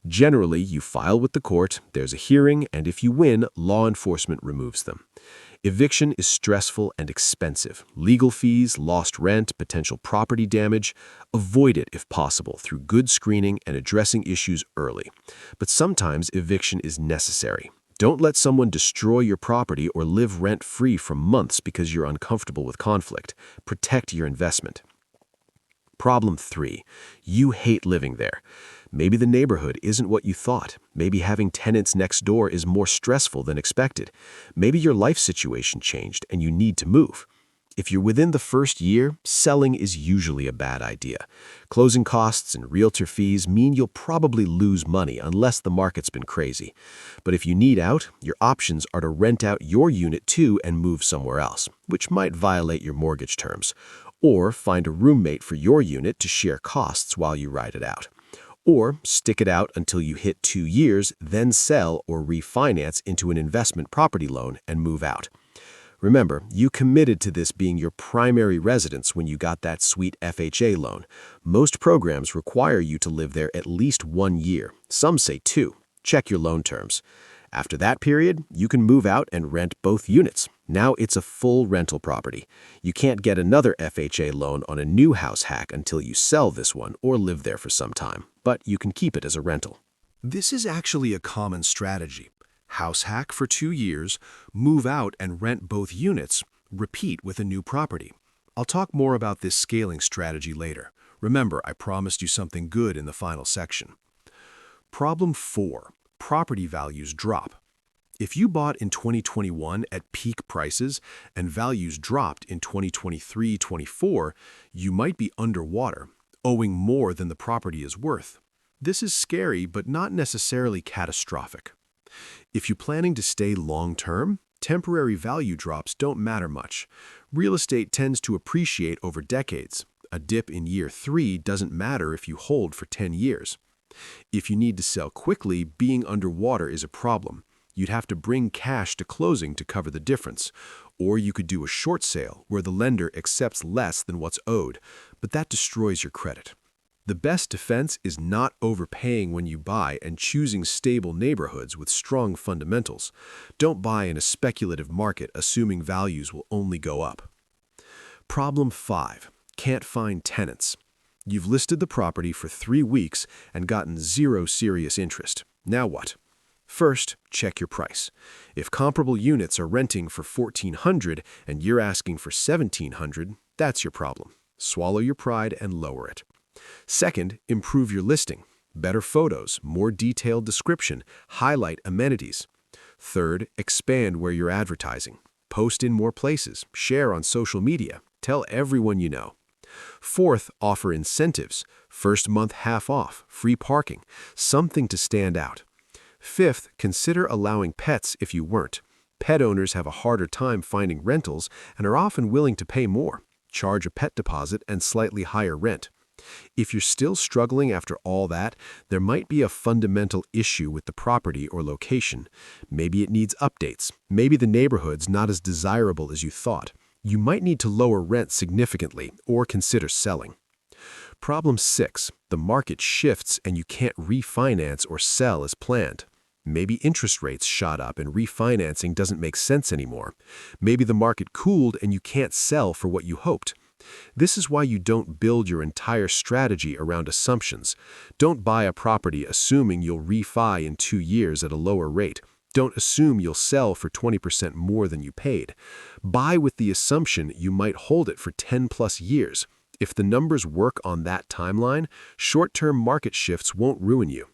[SPEAKER 2] Generally, you file with the court, there's a hearing, and if you win, law enforcement removes them. Eviction is stressful and expensive. Legal fees, lost rent, potential property damage. Avoid it if possible through good screening and addressing issues early. But sometimes eviction is necessary. Don't let someone destroy your property or live rent-free for months because you're uncomfortable with conflict. Protect your investment. Problem 3. You hate living there. Maybe the neighborhood isn't what you thought. Maybe having tenants next door is more stressful than expected. Maybe your life situation changed and you need to move. If you're within the first year, selling is usually a bad idea. Closing costs and realtor fees mean you'll probably lose money unless the market's been crazy. But if you need out, your options are to rent out your unit too and move somewhere else, which might violate your mortgage terms. Or find a roommate for your unit to share costs while you ride it out. Or stick it out until you hit 2 years, then sell or refinance into an investment property loan and move out. Remember, you committed to this being your primary residence when you got that sweet FHA loan. Most programs require you to live there at least 1 year. Some say 2. Check your loan terms. After that period, you can move out and rent both units. Now it's a full rental property. You can't get another FHA loan on a new house hack until you sell this one or live there for some time, but you can keep it as a rental.
[SPEAKER 1] This is actually a common strategy. House hack for 2 years, move out and rent both units, repeat with a new property. I'll talk more about this scaling strategy later. Remember, I promised you something good in the final section. Problem 4. Property values drop. If you bought in 2021 at peak prices and values dropped in 2023-24, you might be underwater, owing more than the property is worth. This is scary, but not necessarily catastrophic. If you're planning to stay long-term, temporary value drops don't matter much. Real estate tends to appreciate over decades. A dip in year 3 doesn't matter if you hold for 10 years. If you need to sell quickly, being underwater is a problem. You'd have to bring cash to closing to cover the difference. Or you could do a short sale where the lender accepts less than what's owed, but that destroys your credit. The best defense is not overpaying when you buy and choosing stable neighborhoods with strong fundamentals. Don't buy in a speculative market assuming values will only go up. Problem 5. Can't find tenants. You've listed the property for 3 weeks and gotten 0 serious interest. Now what?
[SPEAKER 2] First, check your price. If comparable units are renting for $1,400 and you're asking for $1,700, that's your problem. Swallow your pride and lower it. Second, improve your listing. Better photos, more detailed description, highlight amenities. Third, expand where you're advertising. Post in more places, share on social media, tell everyone you know. Fourth, offer incentives. First month half off, free parking, something to stand out. Fifth, consider allowing pets if you weren't. Pet owners have a harder time finding rentals and are often willing to pay more. Charge a pet deposit and slightly higher rent. If you're still struggling after all that, there might be a fundamental issue with the property or location. Maybe it needs updates. Maybe the neighborhood's not as desirable as you thought. You might need to lower rent significantly or consider selling. Problem 6. The market shifts and you can't refinance or sell as planned. Maybe interest rates shot up and refinancing doesn't make sense anymore. Maybe the market cooled and you can't sell for what you hoped. This is why you don't build your entire strategy around assumptions. Don't buy a property assuming you'll refi in 2 years at a lower rate. Don't assume you'll sell for 20% more than you paid. Buy with the assumption you might hold it for 10+ years. If the numbers work on that timeline, short-term market shifts won't ruin you.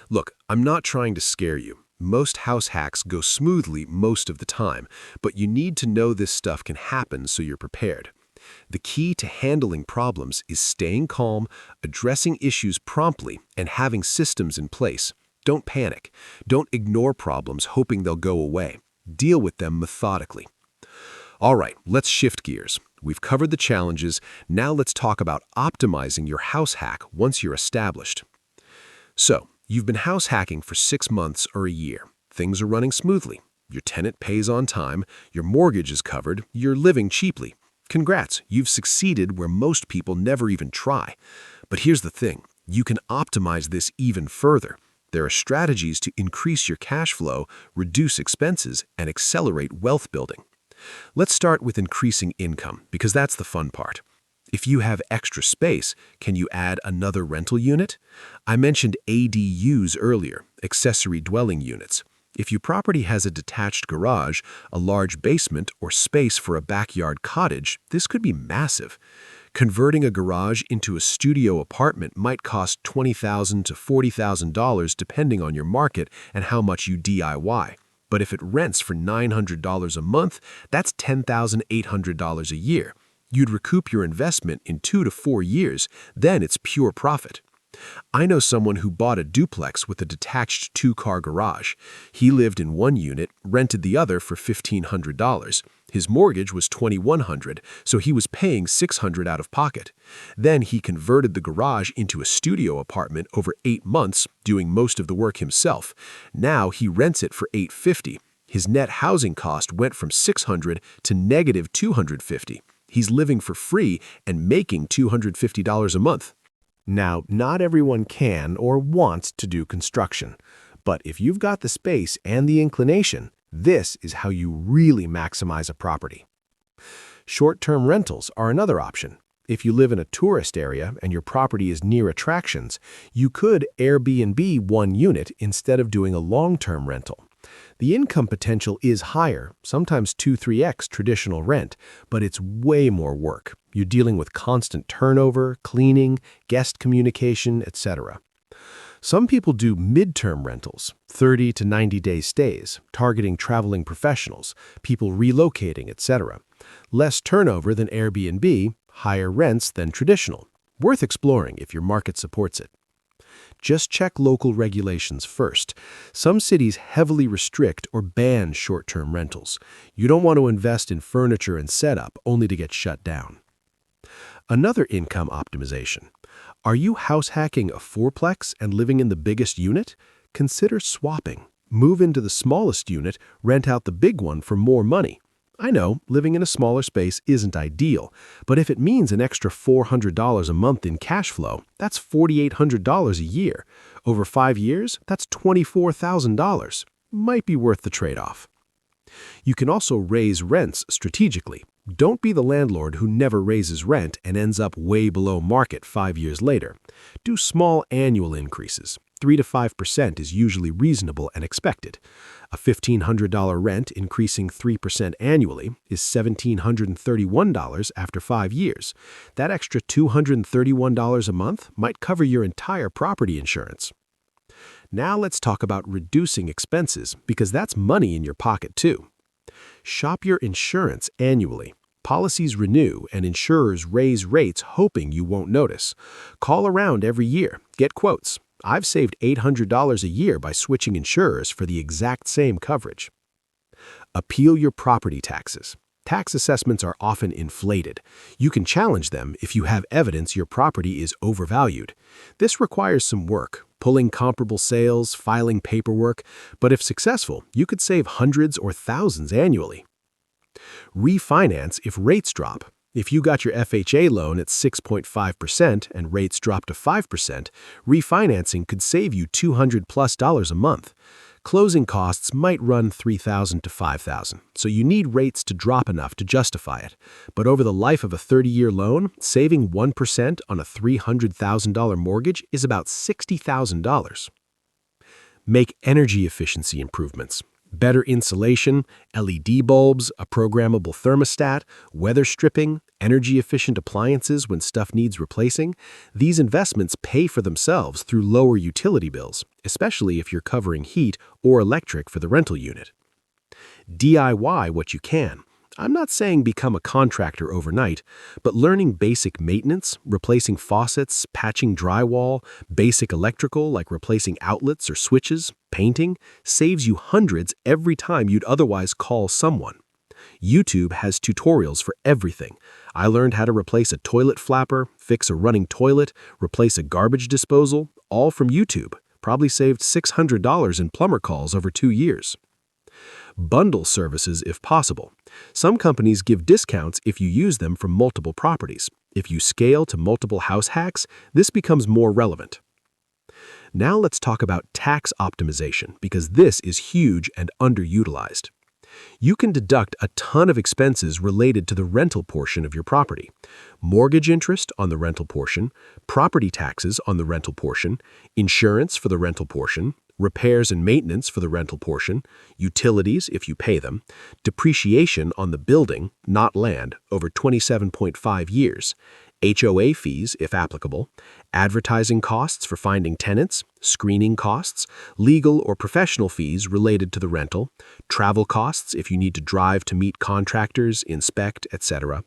[SPEAKER 2] Look, I'm not trying to scare you. Most house hacks go smoothly most of the time, but you need to know this stuff can happen so you're prepared. The key to handling problems is staying calm, addressing issues promptly, and having systems in place. Don't panic. Don't ignore problems hoping they'll go away. Deal with them methodically. All right, let's shift gears. We've covered the challenges. Now let's talk about optimizing your house hack once you're established. So, you've been house hacking for 6 months or a year. Things are running smoothly. Your tenant pays on time, your mortgage is covered, you're living cheaply. Congrats, you've succeeded where most people never even try. But here's the thing, you can optimize this even further. There are strategies to increase your cash flow, reduce expenses, and accelerate wealth building. Let's start with increasing income, because that's the fun part. If you have extra space, can you add another rental unit? I mentioned ADUs earlier, accessory dwelling units. If your property has a detached garage, a large basement, or space for a backyard cottage, this could be massive. Converting a garage into a studio apartment might cost $20,000 to $40,000 depending on your market and how much you DIY. But if it rents for $900 a month, that's $10,800 a year. You'd recoup your investment in 2 to 4 years, then it's pure profit. I know someone who bought a duplex with a detached 2-car garage. He lived in one unit, rented the other for $1,500. His mortgage was $2,100, so he was paying $600 out of pocket. Then he converted the garage into a studio apartment over 8 months, doing most of the work himself. Now he rents it for $850. His net housing cost went from $600 to negative $250. He's living for free and making $250 a month. Now, not everyone can or wants to do construction, but if you've got the space and the inclination, this is how you really maximize a property. Short-term rentals are another option. If you live in a tourist area and your property is near attractions, you could Airbnb one unit instead of doing a long-term rental. The income potential is higher, sometimes 2-3x traditional rent, but it's way more work. You're dealing with constant turnover, cleaning, guest communication, etc. Some people do mid-term rentals, 30 to 90-day stays, targeting traveling professionals, people relocating, etc. Less turnover than Airbnb, higher rents than traditional. Worth exploring if your market supports it. Just check local regulations first. Some cities heavily restrict or ban short-term rentals. You don't want to invest in furniture and setup only to get shut down. Another income optimization. Are you house hacking a 4-plex and living in the biggest unit? Consider swapping. Move into the smallest unit, rent out the big one for more money. I know, living in a smaller space isn't ideal, but if it means an extra $400 a month in cash flow, that's $4,800 a year. Over 5 years, that's $24,000. Might be worth the trade-off. You can also raise rents strategically. Don't be the landlord who never raises rent and ends up way below market 5 years later. Do small annual increases. 3 to 5% is usually reasonable and expected. A $1,500 rent increasing 3% annually is $1,731 after 5 years. That extra $231 a month might cover your entire property insurance. Now let's talk about reducing expenses, because that's money in your pocket too. Shop your insurance annually. Policies renew and insurers raise rates hoping you won't notice. Call around every year. Get quotes. I've saved $800 a year by switching insurers for the exact same coverage. Appeal your property taxes. Tax assessments are often inflated. You can challenge them if you have evidence your property is overvalued. This requires some work, pulling comparable sales, filing paperwork, but if successful, you could save hundreds or thousands annually. Refinance if rates drop. If you got your FHA loan at 6.5% and rates drop to 5%, refinancing could save you $200+ a month. Closing costs might run $3,000 to $5,000, so you need rates to drop enough to justify it. But over the life of a 30-year loan, saving 1% on a $300,000 mortgage is about $60,000. Make energy efficiency improvements. Better insulation, LED bulbs, a programmable thermostat, weather stripping, energy-efficient appliances when stuff needs replacing. These investments pay for themselves through lower utility bills, especially if you're covering heat or electric for the rental unit. DIY what you can. I'm not saying become a contractor overnight, but learning basic maintenance, replacing faucets, patching drywall, basic electrical like replacing outlets or switches, painting, saves you hundreds every time you'd otherwise call someone. YouTube has tutorials for everything. I learned how to replace a toilet flapper, fix a running toilet, replace a garbage disposal, all from YouTube. Probably saved $600 in plumber calls over 2 years. Bundle services if possible. Some companies give discounts if you use them for multiple properties. If you scale to multiple house hacks, this becomes more relevant. Now let's talk about tax optimization, because this is huge and underutilized. You can deduct a ton of expenses related to the rental portion of your property. Mortgage interest on the rental portion, property taxes on the rental portion, insurance for the rental portion, repairs and maintenance for the rental portion, utilities if you pay them, depreciation on the building, not land, over 27.5 years, HOA fees if applicable, advertising costs for finding tenants, screening costs, legal or professional fees related to the rental, travel costs if you need to drive to meet contractors, inspect, etc.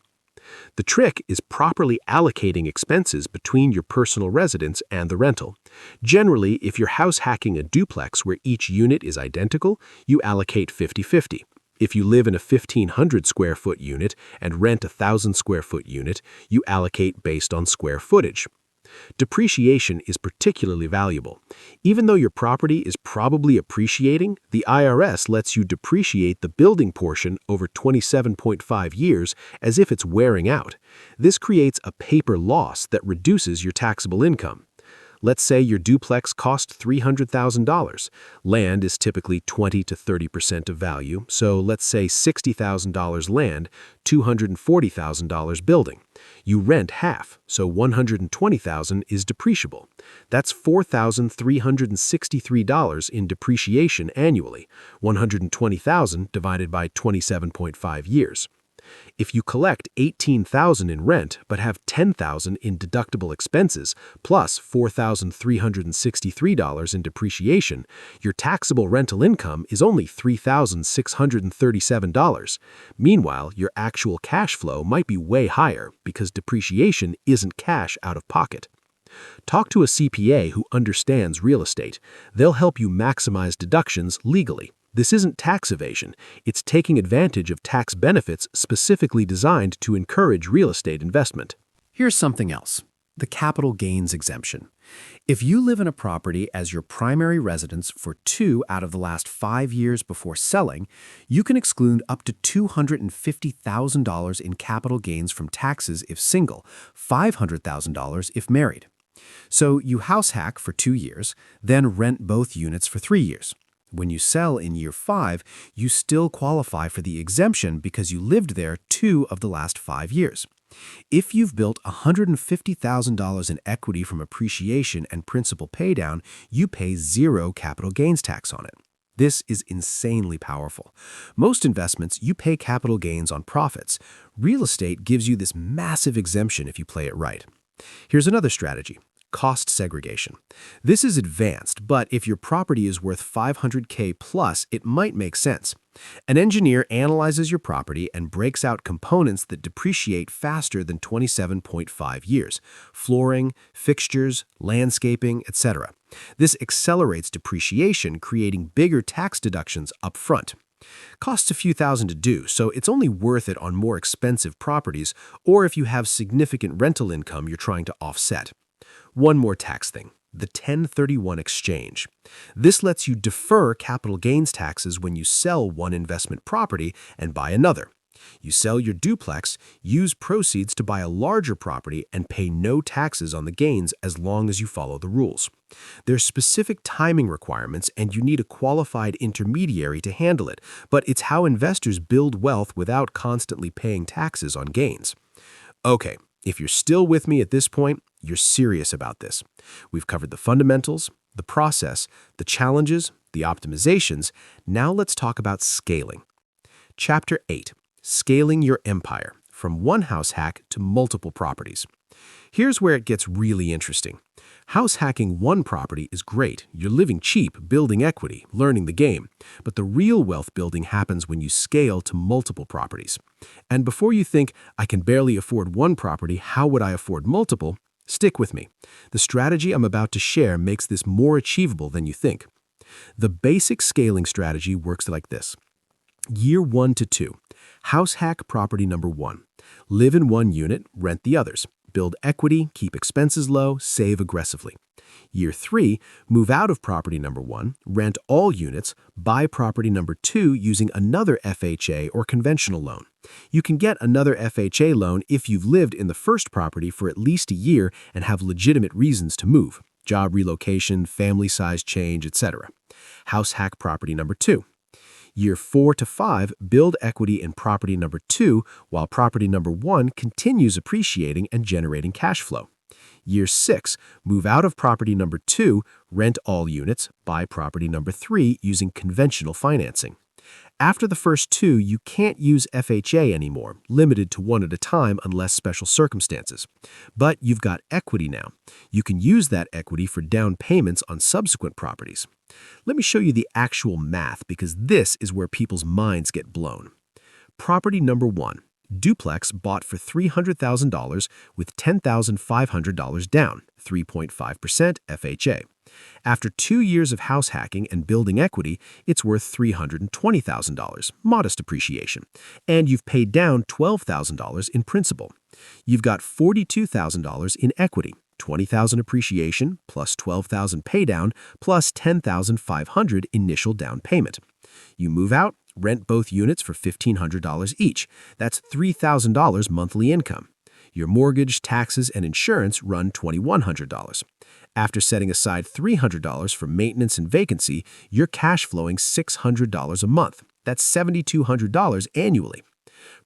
[SPEAKER 2] The trick is properly allocating expenses between your personal residence and the rental. Generally, if you're house hacking a duplex where each unit is identical, you allocate 50-50. If you live in a 1,500 square foot unit and rent a 1,000 square foot unit, you allocate based on square footage. Depreciation is particularly valuable. Even though your property is probably appreciating, the IRS lets you depreciate the building portion over 27.5 years as if it's wearing out. This creates a paper loss that reduces your taxable income. Let's say your duplex cost $300,000. Land is typically 20 to 30% of value, so let's say $60,000 land, $240,000 building. You rent half, so $120,000 is depreciable. That's $4,363 in depreciation annually, $120,000 divided by 27.5 years. If you collect $18,000 in rent but have $10,000 in deductible expenses plus $4,363 in depreciation, your taxable rental income is only $3,637. Meanwhile, your actual cash flow might be way higher because depreciation isn't cash out of pocket. Talk to a CPA who understands real estate. They'll help you maximize deductions legally. This isn't tax evasion, it's taking advantage of tax benefits specifically designed to encourage real estate investment.
[SPEAKER 1] Here's something else: the capital gains exemption. If you live in a property as your primary residence for 2 out of the last 5 years before selling, you can exclude up to $250,000 in capital gains from taxes if single, $500,000 if married. So you house hack for 2 years, then rent both units for 3 years. When you sell in year 5, you still qualify for the exemption because you lived there 2 of the last 5 years.
[SPEAKER 2] If you've built $150,000 in equity from appreciation and principal paydown, you pay zero capital gains tax on it. This is insanely powerful. Most investments, you pay capital gains on profits. Real estate gives you this massive exemption if you play it right. Here's another strategy: cost segregation. This is advanced, but if your property is worth $500K plus, it might make sense. An engineer analyzes your property and breaks out components that depreciate faster than 27.5 years: flooring, fixtures, landscaping, etc. This accelerates depreciation, creating bigger tax deductions up front. Costs a few thousand to do, so it's only worth it on more expensive properties or if you have significant rental income you're trying to offset. One more tax thing: the 1031 exchange. This lets you defer capital gains taxes when you sell one investment property and buy another. You sell your duplex, use proceeds to buy a larger property, and pay no taxes on the gains as long as you follow the rules. There's specific timing requirements, and you need a qualified intermediary to handle it, but it's how investors build wealth without constantly paying taxes on gains. Okay, if you're still with me at this point, you're serious about this. We've covered the fundamentals, the process, the challenges, the optimizations. Now let's talk about scaling. Chapter 8: Scaling Your Empire, from one house hack to multiple properties. Here's where it gets really interesting. House hacking one property is great. You're living cheap, building equity, learning the game. But the real wealth building happens when you scale to multiple properties. And before you think, I can barely afford one property, how would I afford multiple? Stick with me. The strategy I'm about to share makes this more achievable than you think. The basic scaling strategy works like this. Year 1 to 2. House hack property number 1. Live in one unit, rent the others. Build equity, keep expenses low, save aggressively. Year 3, move out of property number 1, rent all units, buy property number 2 using another FHA or conventional loan. You can get another FHA loan if you've lived in the first property for at least a year and have legitimate reasons to move: job relocation, family size change, etc. House hack property number 2. Year 4 to 5, build equity in property number 2 while property number 1 continues appreciating and generating cash flow. Year 6, move out of property number 2, rent all units, buy property number 3 using conventional financing. After the first 2, you can't use FHA anymore, limited to 1 at a time unless special circumstances. But you've got equity now. You can use that equity for down payments on subsequent properties. Let me show you the actual math, because this is where people's minds get blown. Property number 1, duplex bought for $300,000 with $10,500 down, 3.5% FHA. After 2 years of house hacking and building equity, it's worth $320,000, modest appreciation, and you've paid down $12,000 in principal. You've got $42,000 in equity, $20,000 appreciation plus $12,000 paydown plus $10,500 initial down payment. You move out, rent both units for $1,500 each. That's $3,000 monthly income. Your mortgage, taxes, and insurance run $2,100. After setting aside $300 for maintenance and vacancy, you're cash flowing $600 a month. That's $7,200 annually.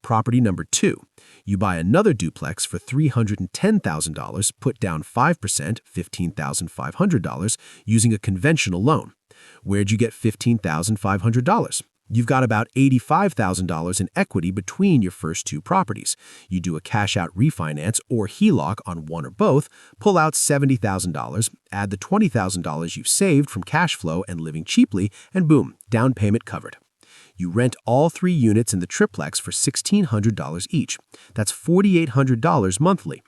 [SPEAKER 2] Property number 2. You buy another duplex for $310,000, put down 5%, $15,500, using a conventional loan. Where'd you get $15,500? You've got about $85,000 in equity between your first 2 properties. You do a cash-out refinance or HELOC on one or both, pull out $70,000, add the $20,000 you've saved from cash flow and living cheaply, and boom, down payment covered. You rent all 3 units in the triplex for $1,600 each. That's $4,800 monthly.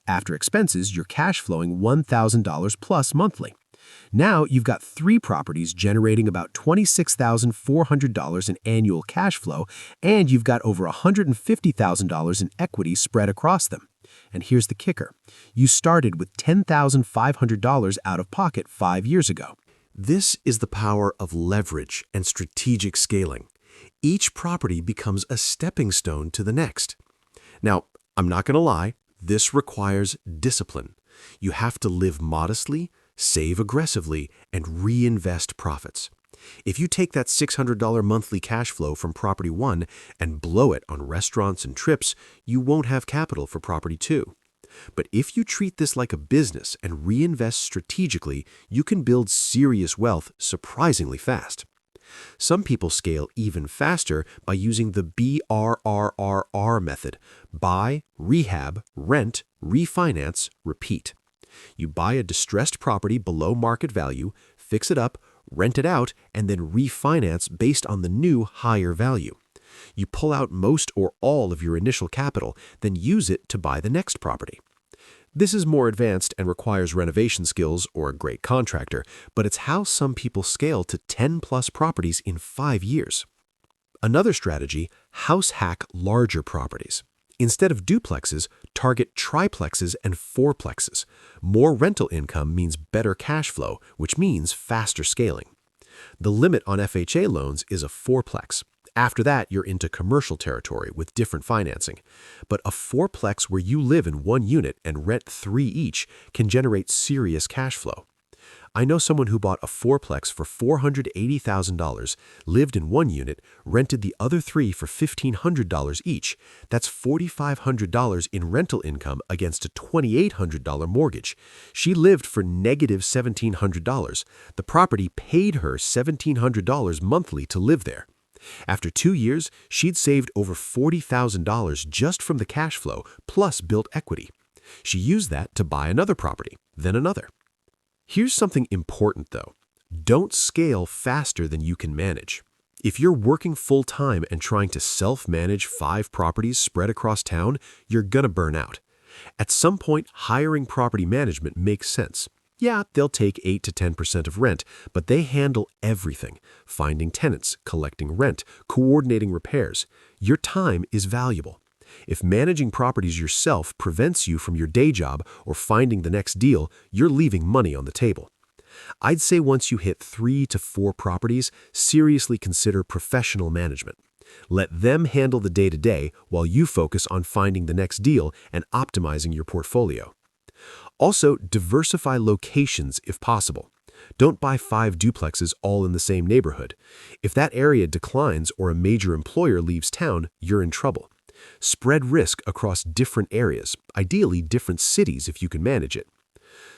[SPEAKER 2] After expenses, you're cash flowing $1,000 plus monthly. Now you've got 3 properties generating about $26,400 in annual cash flow, and you've got over $150,000 in equity spread across them. And here's the kicker. You started with $10,500 out of pocket 5 years ago.
[SPEAKER 1] This is the power of leverage and strategic scaling. Each property becomes a stepping stone to the next. Now, I'm not going to lie, this requires discipline. You have to live modestly, save aggressively, and reinvest profits.
[SPEAKER 2] If you take that $600 monthly cash flow from property 1 and blow it on restaurants and trips, you won't have capital for property 2. But if you treat this like a business and reinvest strategically, you can build serious wealth surprisingly fast. Some people scale even faster by using the BRRRR method: buy, rehab, rent, refinance, repeat. You buy a distressed property below market value, fix it up, rent it out, and then refinance based on the new higher value. You pull out most or all of your initial capital, then use it to buy the next property. This is more advanced and requires renovation skills or a great contractor, but it's how some people scale to 10+ properties in 5 years. Another strategy: house hack larger properties. Instead of duplexes, target triplexes and fourplexes. More rental income means better cash flow, which means faster scaling. The limit on FHA loans is a fourplex. After that, you're into commercial territory with different financing. But a fourplex where you live in one unit and rent 3 each can generate serious cash flow. I know someone who bought a fourplex for $480,000, lived in one unit, rented the other 3 for $1,500 each. That's $4,500 in rental income against a $2,800 mortgage. She lived for negative $1,700. The property paid her $1,700 monthly to live there. After 2 years, she'd saved over $40,000 just from the cash flow, plus built equity. She used that to buy another property, then another. Here's something important though. Don't scale faster than you can manage. If you're working full-time and trying to self-manage 5 properties spread across town, you're gonna burn out. At some point, hiring property management makes sense. Yeah, they'll take 8 to 10% of rent, but they handle everything: finding tenants, collecting rent, coordinating repairs. Your time is valuable. If managing properties yourself prevents you from your day job or finding the next deal, you're leaving money on the table. I'd say once you hit 3 to 4 properties, seriously consider professional management. Let them handle the day-to-day while you focus on finding the next deal and optimizing your portfolio. Also, diversify locations if possible. Don't buy 5 duplexes all in the same neighborhood. If that area declines or a major employer leaves town, you're in trouble. Spread risk across different areas, ideally different cities if you can manage it.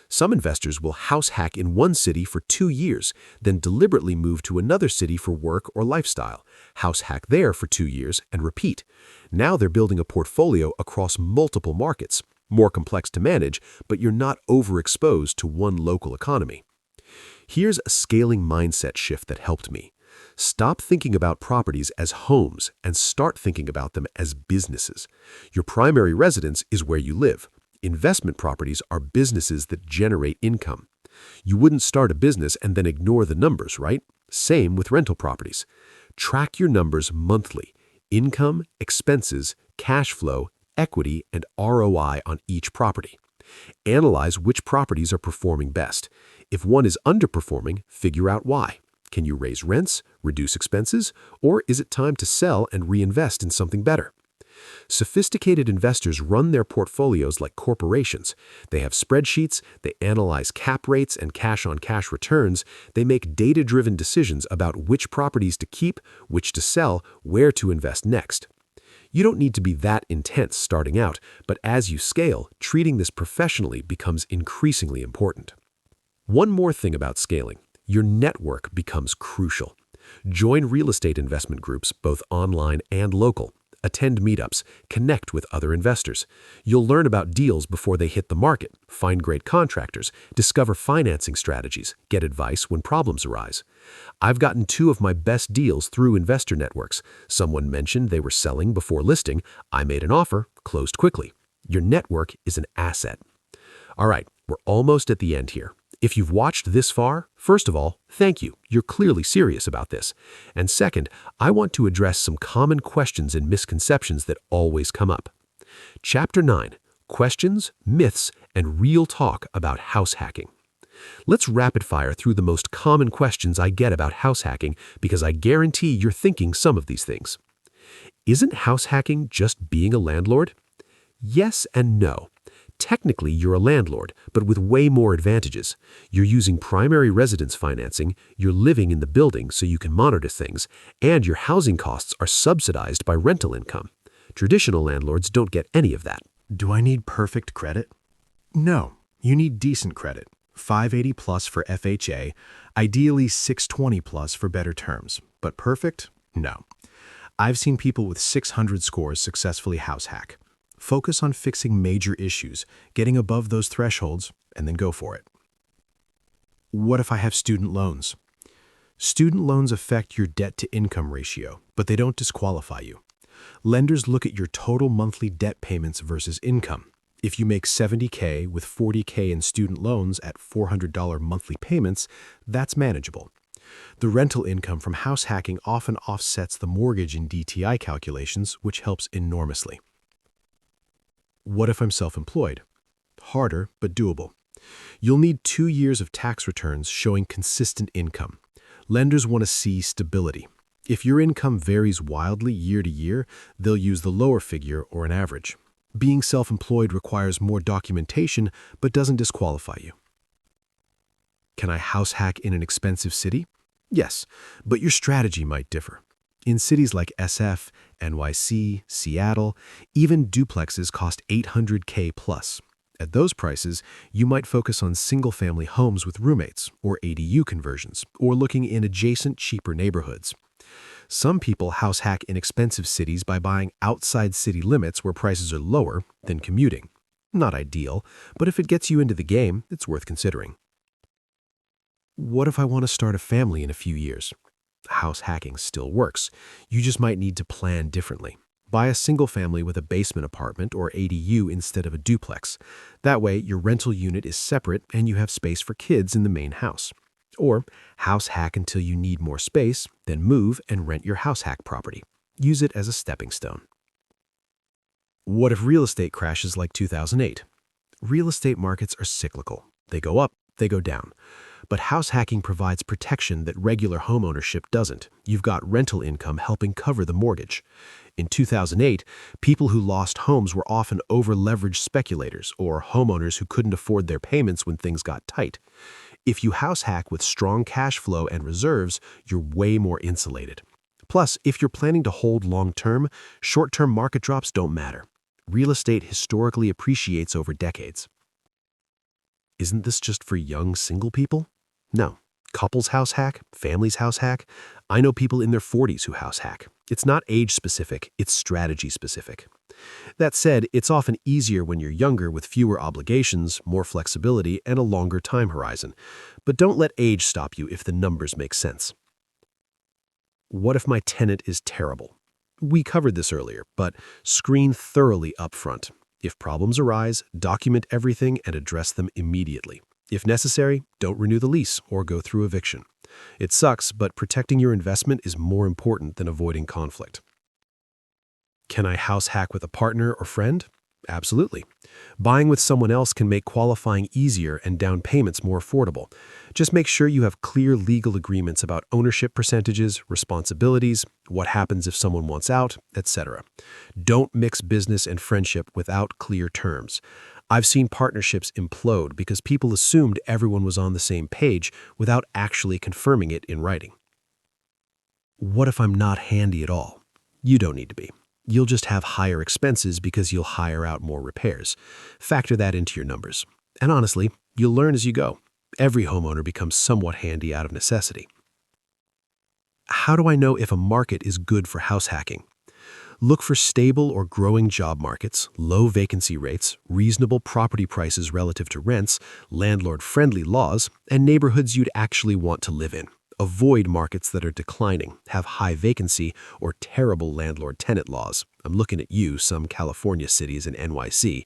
[SPEAKER 2] Some investors will house hack in one city for 2 years, then deliberately move to another city for work or lifestyle, house hack there for 2 years, and repeat. Now they're building a portfolio across multiple markets. More complex to manage, but you're not overexposed to one local economy. Here's a scaling mindset shift that helped me. Stop thinking about properties as homes and start thinking about them as businesses. Your primary residence is where you live. Investment properties are businesses that generate income. You wouldn't start a business and then ignore the numbers, right? Same with rental properties. Track your numbers monthly: income, expenses, cash flow, equity, and ROI on each property. Analyze which properties are performing best. If one is underperforming, figure out why. Can you raise rents, reduce expenses, or is it time to sell and reinvest in something better? Sophisticated investors run their portfolios like corporations. They have spreadsheets, they analyze cap rates and cash-on-cash returns, they make data-driven decisions about which properties to keep, which to sell, where to invest next. You don't need to be that intense starting out, but as you scale, treating this professionally becomes increasingly important. One more thing about scaling: your network becomes crucial. Join real estate investment groups, both online and local. Attend meetups, connect with other investors. You'll learn about deals before they hit the market, find great contractors, discover financing strategies, get advice when problems arise. I've gotten 2 of my best deals through investor networks. Someone mentioned they were selling before listing. I made an offer, closed quickly. Your network is an asset. All right, we're almost at the end here. If you've watched this far, first of all, thank you. You're clearly serious about this. And second, I want to address some common questions and misconceptions that always come up. Chapter 9: Questions, Myths, and Real Talk about House Hacking. Let's rapid fire through the most common questions I get about house hacking, because I guarantee you're thinking some of these things. Isn't house hacking just being a landlord? Yes and no. Technically, you're a landlord, but with way more advantages. You're using primary residence financing, you're living in the building so you can monitor things, and your housing costs are subsidized by rental income. Traditional landlords don't get any of that.
[SPEAKER 1] Do I need perfect credit? No, you need decent credit. 580 plus for FHA, ideally 620 plus for better terms. But perfect? No. I've seen people with 600 scores successfully house hack. Focus on fixing major issues, getting above those thresholds, and then go for it. What if I have student loans? Student loans affect your debt-to-income ratio, but they don't disqualify you. Lenders look at your total monthly debt payments versus income. If you make $70K with $40K in student loans at $400 monthly payments, that's manageable. The rental income from house hacking often offsets the mortgage in DTI calculations, which helps enormously. What if I'm self-employed? Harder, but doable. You'll need 2 years of tax returns showing consistent income. Lenders want to see stability. If your income varies wildly year to year, they'll use the lower figure or an average. Being self-employed requires more documentation, but doesn't disqualify you. Can I house hack in an expensive city? Yes, but your strategy might differ. In cities like SF, NYC, Seattle, even duplexes cost $800K plus. At those prices, you might focus on single-family homes with roommates, or ADU conversions, or looking in adjacent, cheaper neighborhoods. Some people house hack in expensive cities by buying outside city limits where prices are lower than commuting. Not ideal, but if it gets you into the game, it's worth considering. What if I want to start a family in a few years? House hacking still works. You just might need to plan differently. Buy a single family with a basement apartment or ADU instead of a duplex. That way, your rental unit is separate and you have space for kids in the main house. Or house hack until you need more space, then move and rent your house hack property. Use it as a stepping stone. What if real estate crashes like 2008? Real estate markets are cyclical. They go up, they go down. But house hacking provides protection that regular homeownership doesn't. You've got rental income helping cover the mortgage. In 2008, people who lost homes were often over-leveraged speculators or homeowners who couldn't afford their payments when things got tight. If you house hack with strong cash flow and reserves, you're way more insulated. Plus, if you're planning to hold long-term, short-term market drops don't matter. Real estate historically appreciates over decades. Isn't this just for young single people? No. Couples house hack, families house hack. I know people in their 40s who house hack. It's not age specific, it's strategy specific. That said, it's often easier when you're younger with fewer obligations, more flexibility, and a longer time horizon. But don't let age stop you if the numbers make sense. What if my tenant is terrible? We covered this earlier, but screen thoroughly upfront. If problems arise, document everything and address them immediately. If necessary, don't renew the lease or go through eviction. It sucks, but protecting your investment is more important than avoiding conflict. Can I house hack with a partner or friend? Absolutely. Buying with someone else can make qualifying easier and down payments more affordable. Just make sure you have clear legal agreements about ownership percentages, responsibilities, what happens if someone wants out, etc. Don't mix business and friendship without clear terms. I've seen partnerships implode because people assumed everyone was on the same page without actually confirming it in writing. What if I'm not handy at all? You don't need to be. You'll just have higher expenses because you'll hire out more repairs. Factor that into your numbers. And honestly, you'll learn as you go. Every homeowner becomes somewhat handy out of necessity. How do I know if a market is good for house hacking? Look for stable or growing job markets, low vacancy rates, reasonable property prices relative to rents, landlord-friendly laws, and neighborhoods you'd actually want to live in. Avoid markets that are declining, have high vacancy, or terrible landlord-tenant laws. I'm looking at you, some California cities and NYC.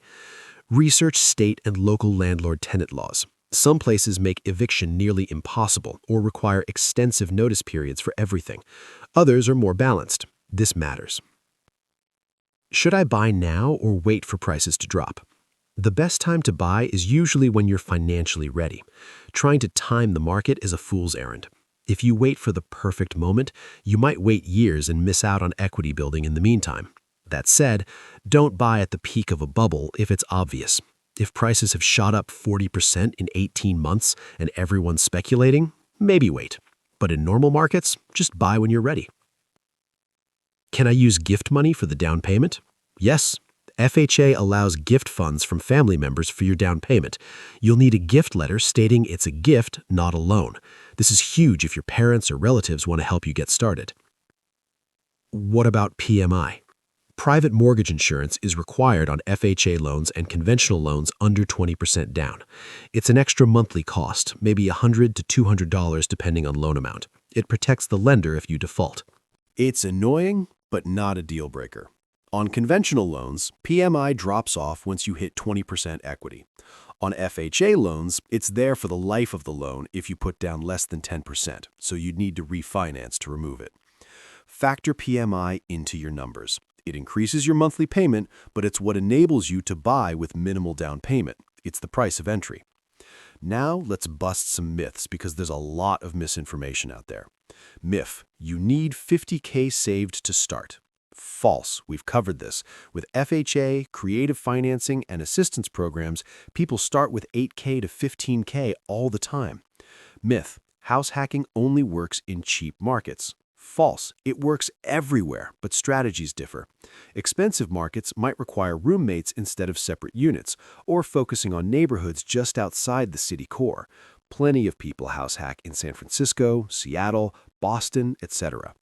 [SPEAKER 1] Research state and local landlord-tenant laws. Some places make eviction nearly impossible or require extensive notice periods for everything. Others are more balanced. This matters. Should I buy now or wait for prices to drop? The best time to buy is usually when you're financially ready. Trying to time the market is a fool's errand. If you wait for the perfect moment, you might wait years and miss out on equity building in the meantime. That said, don't buy at the peak of a bubble if it's obvious.
[SPEAKER 2] If prices have shot up 40% in 18 months and everyone's speculating, maybe wait. But in normal markets, just buy when you're ready. Can I use gift money for the down payment? Yes. FHA allows gift funds from family members for your down payment. You'll need a gift letter stating it's a gift, not a loan. This is huge if your parents or relatives want to help you get started. What about PMI? Private mortgage insurance is required on FHA loans and conventional loans under 20% down. It's an extra monthly cost, maybe $100 to $200 depending on loan amount. It protects the lender if you default.
[SPEAKER 1] It's annoying, but not a deal breaker. On conventional loans, PMI drops off once you hit 20% equity. On FHA loans, it's there for the life of the loan if you put down less than 10%, so you'd need to refinance to remove it. Factor PMI into your numbers. It increases your monthly payment, but it's what enables you to buy with minimal down payment. It's the price of entry. Now let's bust some myths because there's a lot of misinformation out there. Myth: you need $50K saved to start. False. We've covered this. With FHA, creative financing, and assistance programs, people start with $8K to $15K all the time. Myth: house hacking only works in cheap markets. False. It works everywhere, but strategies differ. Expensive markets might require roommates instead of separate units, or focusing on neighborhoods just outside the city core. Plenty of people house hack in San Francisco, Seattle, Boston, etc.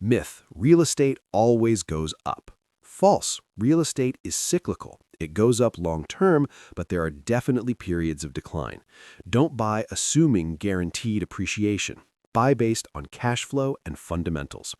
[SPEAKER 1] Myth: real estate always goes up. False. Real estate is cyclical. It goes up long term, but there are definitely periods of decline. Don't buy assuming guaranteed appreciation. Buy based on cash flow and fundamentals.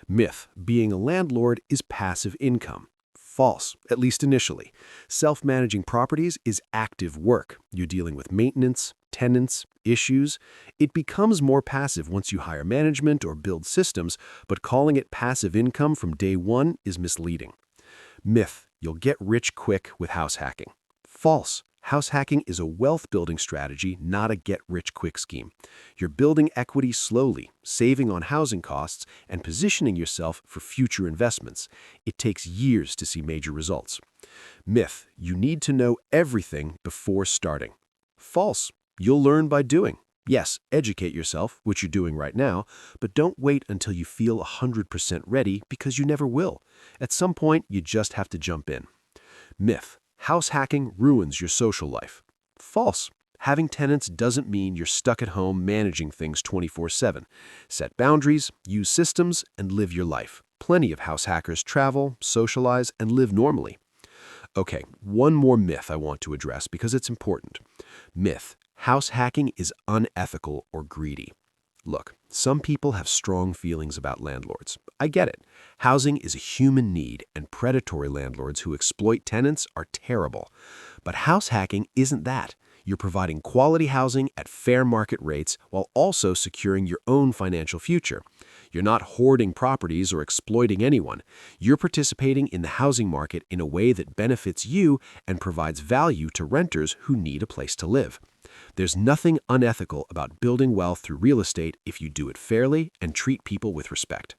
[SPEAKER 1] Myth: being a landlord is passive income. False, at least initially. Self-managing properties is active work. You're dealing with maintenance, tenants, issues. It becomes more passive once you hire management or build systems, but calling it passive income from day one is misleading. Myth: you'll get rich quick with house hacking. False. House hacking is a wealth-building strategy, not a get-rich-quick scheme. You're building equity slowly, saving on housing costs, and positioning yourself for future investments. It takes years to see major results. Myth: you need to know everything before starting. False. You'll learn by doing. Yes, educate yourself, which you're doing right now, but don't wait until you feel 100% ready because you never will. At some point, you just have to jump in. Myth: house hacking ruins your social life. False. Having tenants doesn't mean you're stuck at home managing things 24/7. Set boundaries, use systems, and live your life. Plenty of house hackers travel, socialize, and live normally. Okay, one more myth I want to address because it's important. Myth: house hacking is unethical or greedy. Look, some people have strong feelings about landlords. I get it. Housing is a human need, and predatory landlords who exploit tenants are terrible. But house hacking isn't that. You're providing quality housing at fair market rates while also securing your own financial future. You're not hoarding properties or exploiting anyone. You're participating in the housing market in a way that benefits you and provides value to renters who need a place to live. There's nothing unethical about building wealth through real estate if you do it fairly and treat people with respect.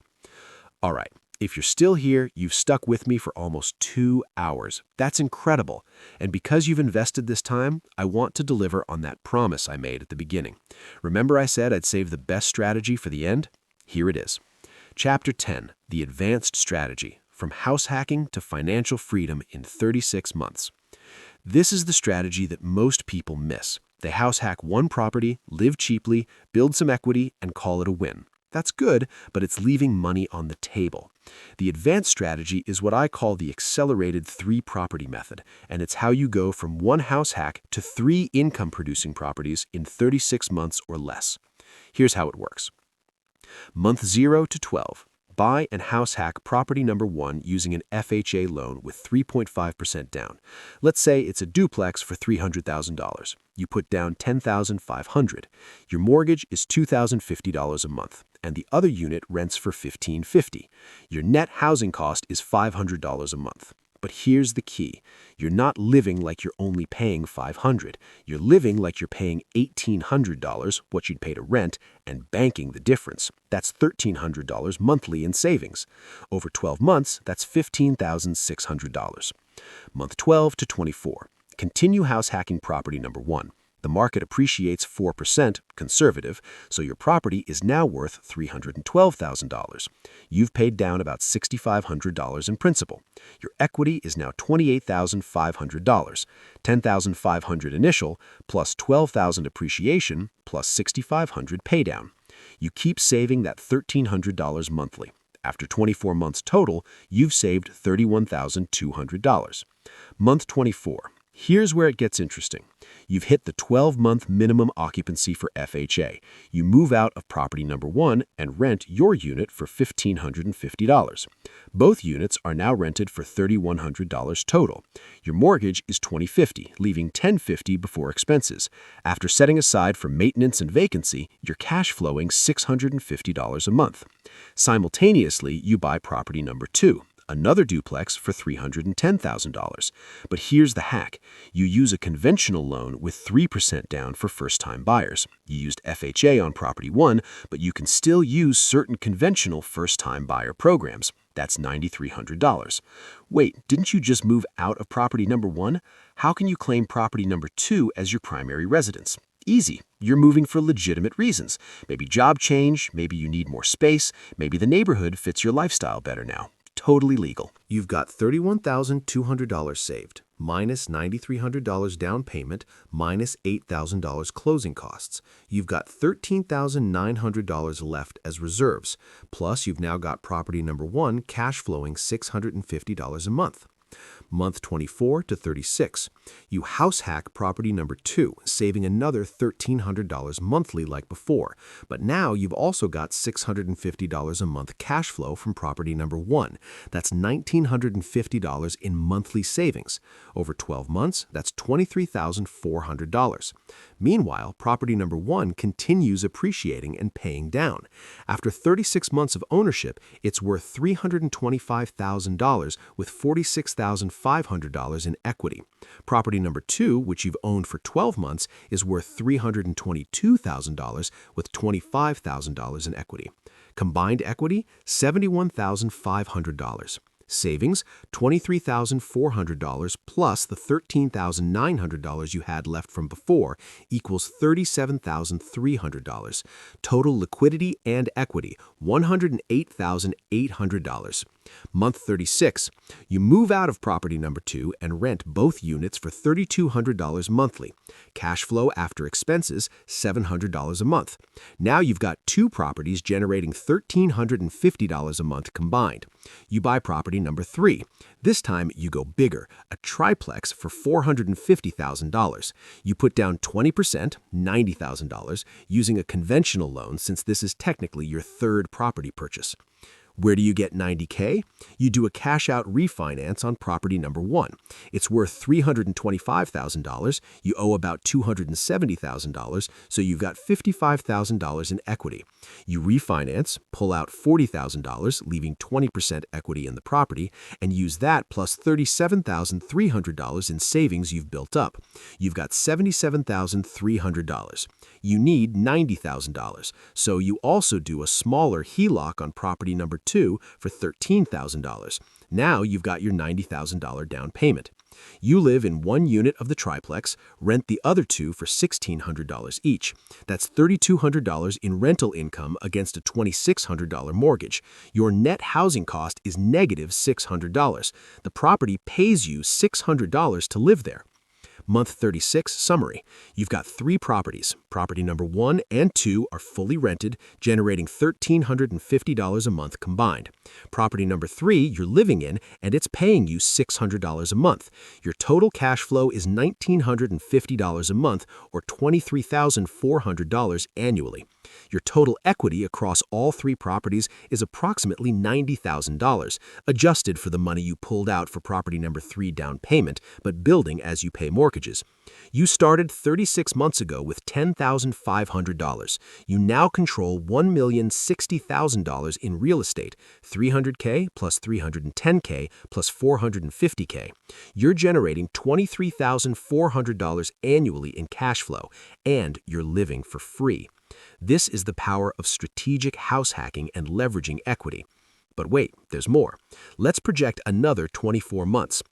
[SPEAKER 1] All right, if you're still here, you've stuck with me for almost 2 hours. That's incredible. And because you've invested this time, I want to deliver on that promise I made at the beginning. Remember I said I'd save the best strategy for the end? Here it is. Chapter 10, The Advanced Strategy, From House Hacking to Financial Freedom in 36 Months. This is the strategy that most people miss. They house hack one property, live cheaply, build some equity, and call it a win. That's good, but it's leaving money on the table. The advanced strategy is what I call the accelerated 3-property method, and it's how you go from one house hack to 3 income-producing properties in 36 months or less. Here's how it works. Month 0 to 12. Buy and house hack property number 1 using an FHA loan with 3.5% down. Let's say it's a duplex for $300,000. You put down $10,500. Your mortgage is $2,050 a month, and the other unit rents for $1,550. Your net housing cost is $500 a month. But here's the key. You're not living like you're only paying $500. You're living like you're paying $1,800, what you'd pay to rent, and banking the difference. That's $1,300 monthly in savings. Over 12 months, that's $15,600. Month 12 to 24.
[SPEAKER 2] Continue house hacking property number 1. The market appreciates 4%, conservative, so your property is now worth $312,000. You've paid down about $6,500 in principal. Your equity is now $28,500, $10,500 initial, plus $12,000 appreciation, plus $6,500 paydown. You keep saving that $1,300 monthly. After 24 months total, you've saved $31,200. Month 24. Here's where it gets interesting. You've hit the 12-month minimum occupancy for FHA. You move out of property number 1 and rent your unit for $1,550. Both units are now rented for $3,100 total. Your mortgage is $2,050, leaving $1,050 before expenses. After setting aside for maintenance and vacancy, you're cash flowing $650 a month. Simultaneously, you buy property number 2. Another duplex for $310,000. But here's the hack. You use a conventional loan with 3% down for first-time buyers. You used FHA on property 1, but you can still use certain conventional first-time buyer programs. That's $9,300. Wait, didn't you just move out of property number 1? How can you claim property number 2 as your primary residence? Easy. You're moving for legitimate reasons. Maybe job change, maybe you need more space, maybe the neighborhood fits your lifestyle better now. Totally legal.
[SPEAKER 1] You've got $31,200 saved, minus $9,300 down payment, minus $8,000 closing costs. You've got $13,900 left as reserves, plus you've now got property number 1 cash flowing $650 a month. Month 24 to 36. You house hack property number 2, saving another $1,300 monthly like before, but now you've also got $650 a month cash flow from property number 1. That's $1,950 in monthly savings. Over 12 months, that's $23,400. Meanwhile, property number 1 continues appreciating and paying down. After 36 months of ownership, it's worth $325,000 with $46,500 in equity. Property number 2, which you've owned for 12 months, is worth $322,000 with $25,000 in equity. Combined equity, $71,500. Savings, $23,400 plus the $13,900 you had left from before equals $37,300. Total liquidity and equity, $108,800. Month 36. You move out of property number 2 and rent both units for $3,200 monthly. Cash flow after expenses, $700 a month. Now you've got 2 properties generating $1,350 a month combined. You buy property number 3. This time you go bigger, a triplex for $450,000. You put down 20%, $90,000, using a conventional loan since this is technically your 3rd property purchase. Where do you get $90K? You do a cash-out refinance on property number 1. It's worth $325,000. You owe about $270,000, so you've got $55,000 in equity. You refinance, pull out $40,000, leaving 20% equity in the property, and use that plus $37,300 in savings you've built up. You've got $77,300. You need $90,000, so you also do a smaller HELOC on property number 2 for $13,000. Now you've got your $90,000 down payment. You live in one unit of the triplex, rent the other 2 for $1,600 each. That's $3,200 in rental income against a $2,600 mortgage. Your net housing cost is negative $600. The property pays you $600 to live there. Month 36 summary. You've got 3 properties. Property number 1 and 2 are fully rented, generating $1,350 a month combined. Property number 3 you're living in, and it's paying you $600 a month. Your total cash flow is $1,950 a month, or $23,400 annually. Your total equity across all 3 properties is approximately $90,000, adjusted for the money you pulled out for property number 3 down payment, but building as you pay mortgages. You started 36 months ago with $10,500. You now control $1,060,000 in real estate, $300K plus $310K plus $450K. You're generating $23,400 annually in cash flow, and you're living for free. This is the power of strategic house hacking and leveraging equity. But wait, there's more. Let's project another 24 months.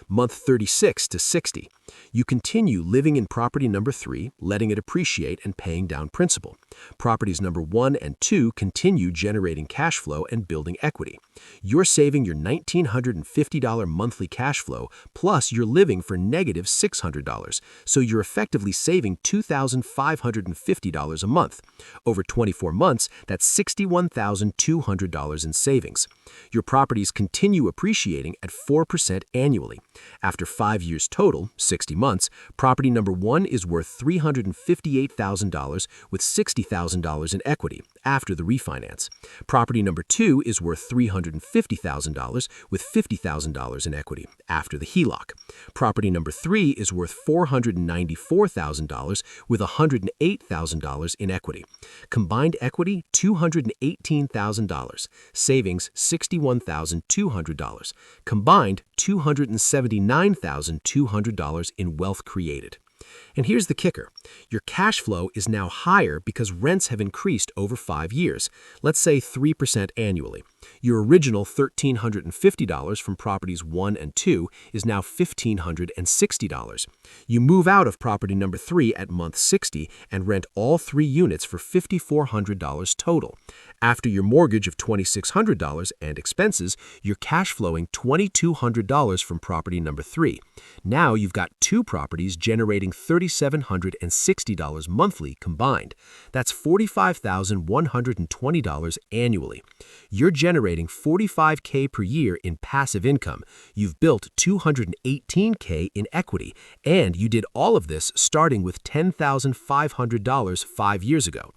[SPEAKER 1] Month 36 to 60.
[SPEAKER 2] You continue living in property number 3, letting it appreciate and paying down principal. Properties number 1 and 2 continue generating cash flow and building equity. You're saving your $1,950 monthly cash flow, plus you're living for negative $600, so you're effectively saving $2,550 a month. Over 24 months, that's $61,200 in savings. Your properties continue appreciating at 4% annually. After 5 years total, 60 months, property number 1 is worth $358,000 with $60,000 in equity after the refinance. Property number 2 is worth $350,000 with $50,000 in equity after the HELOC. Property number 3 is worth $494,000 with $108,000 in equity. Combined equity, $218,000. Savings, $61,200. Combined, $279,200 in wealth created. And here's the kicker. Your cash flow is now higher because rents have increased over 5 years, let's say 3% annually. Your original $1,350 from properties 1 and 2 is now $1,560. You move out of property number 3 at month 60 and rent all 3 units for $5,400 total. After your mortgage of $2,600 and expenses, you're cash flowing $2,200 from property number 3. Now you've got 2 properties generating $3,760 monthly combined. That's $45,120 annually. You're generating $45K per year in passive income. You've built $218K in equity, and you did all of this starting with $10,500 5 years ago.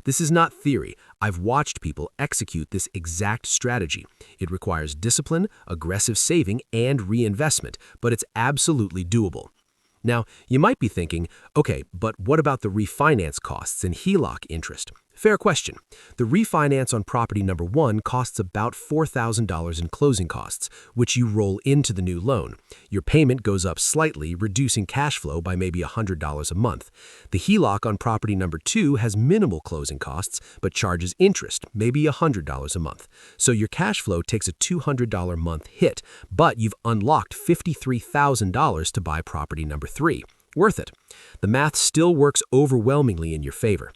[SPEAKER 2] This is not theory. I've watched people execute this exact strategy. It requires discipline, aggressive saving, and reinvestment, but it's absolutely doable. Now, you might be thinking, okay, but what about the refinance costs and HELOC interest? Fair question. The refinance on property number 1 costs about $4,000 in closing costs, which you roll into the new loan. Your payment goes up slightly, reducing cash flow by maybe $100 a month. The HELOC on property number 2 has minimal closing costs, but charges interest, maybe $100 a month. So your cash flow takes a $200 a month hit, but you've unlocked $53,000 to buy property number 3. Worth it. The math still works overwhelmingly in your favor.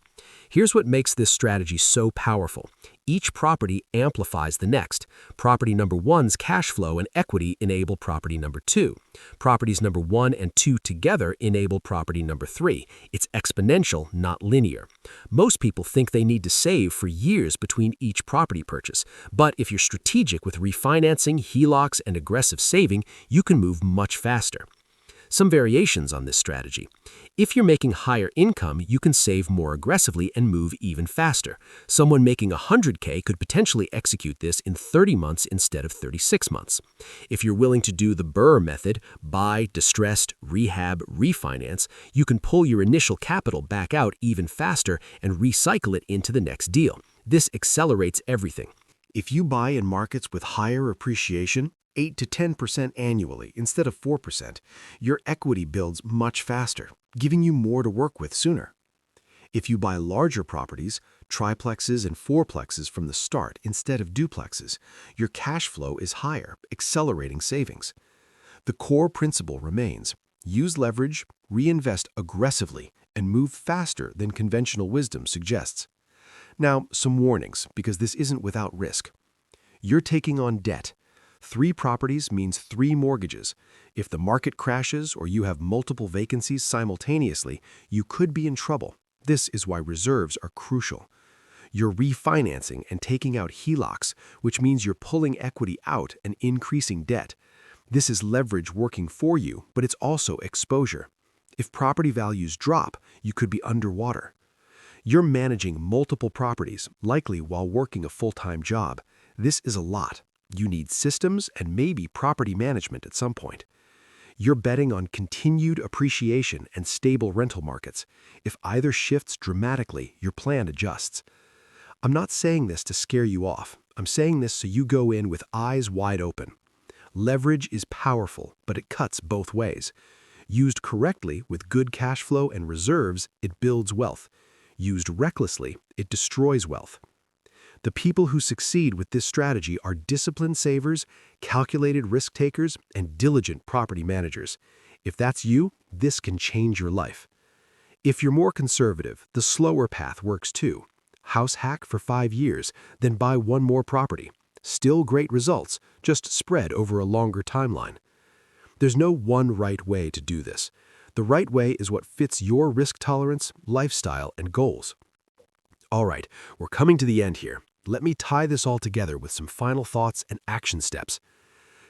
[SPEAKER 2] Here's what makes this strategy so powerful. Each property amplifies the next. Property number 1's cash flow and equity enable property number 2. Properties number 1 and 2 together enable property number 3. It's exponential, not linear. Most people think they need to save for years between each property purchase, but if you're strategic with refinancing, HELOCs, and aggressive saving, you can move much faster. Some variations on this strategy. If you're making higher income, you can save more aggressively and move even faster. Someone making $100K could potentially execute this in 30 months instead of 36 months. If you're willing to do the BRRRR method, buy, distressed, rehab, refinance, you can pull your initial capital back out even faster and recycle it into the next deal. This accelerates everything.
[SPEAKER 1] If you buy in markets with higher appreciation, 8 to 10% annually instead of 4%, your equity builds much faster, giving you more to work with sooner. If you buy larger properties, triplexes and fourplexes from the start instead of duplexes, your cash flow is higher, accelerating savings. The core principle remains: use leverage, reinvest aggressively, and move faster than conventional wisdom suggests. Now, some warnings, because this isn't without risk. You're taking on debt. 3 properties means 3 mortgages. If the market crashes or you have multiple vacancies simultaneously, you could be in trouble. This is why reserves are crucial. You're refinancing and taking out HELOCs, which means you're pulling equity out and increasing debt. This is leverage working for you, but it's also exposure. If property values drop, you could be underwater. You're managing multiple properties, likely while working a full-time job. This is a lot. You need systems and maybe property management at some point. You're betting on continued appreciation and stable rental markets. If either shifts dramatically, your plan adjusts. I'm not saying this to scare you off. I'm saying this so you go in with eyes wide open. Leverage is powerful, but it cuts both ways. Used correctly with good cash flow and reserves, it builds wealth. Used recklessly, it destroys wealth. The people who succeed with this strategy are disciplined savers, calculated risk takers, and diligent property managers.
[SPEAKER 2] If that's you, this can change your life. If you're more conservative, the slower path works too. House hack for 5 years, then buy one more property. Still great results, just spread over a longer timeline. There's no one right way to do this. The right way is what fits your risk tolerance, lifestyle, and goals. All right, we're coming to the end here. Let me tie this all together with some final thoughts and action steps.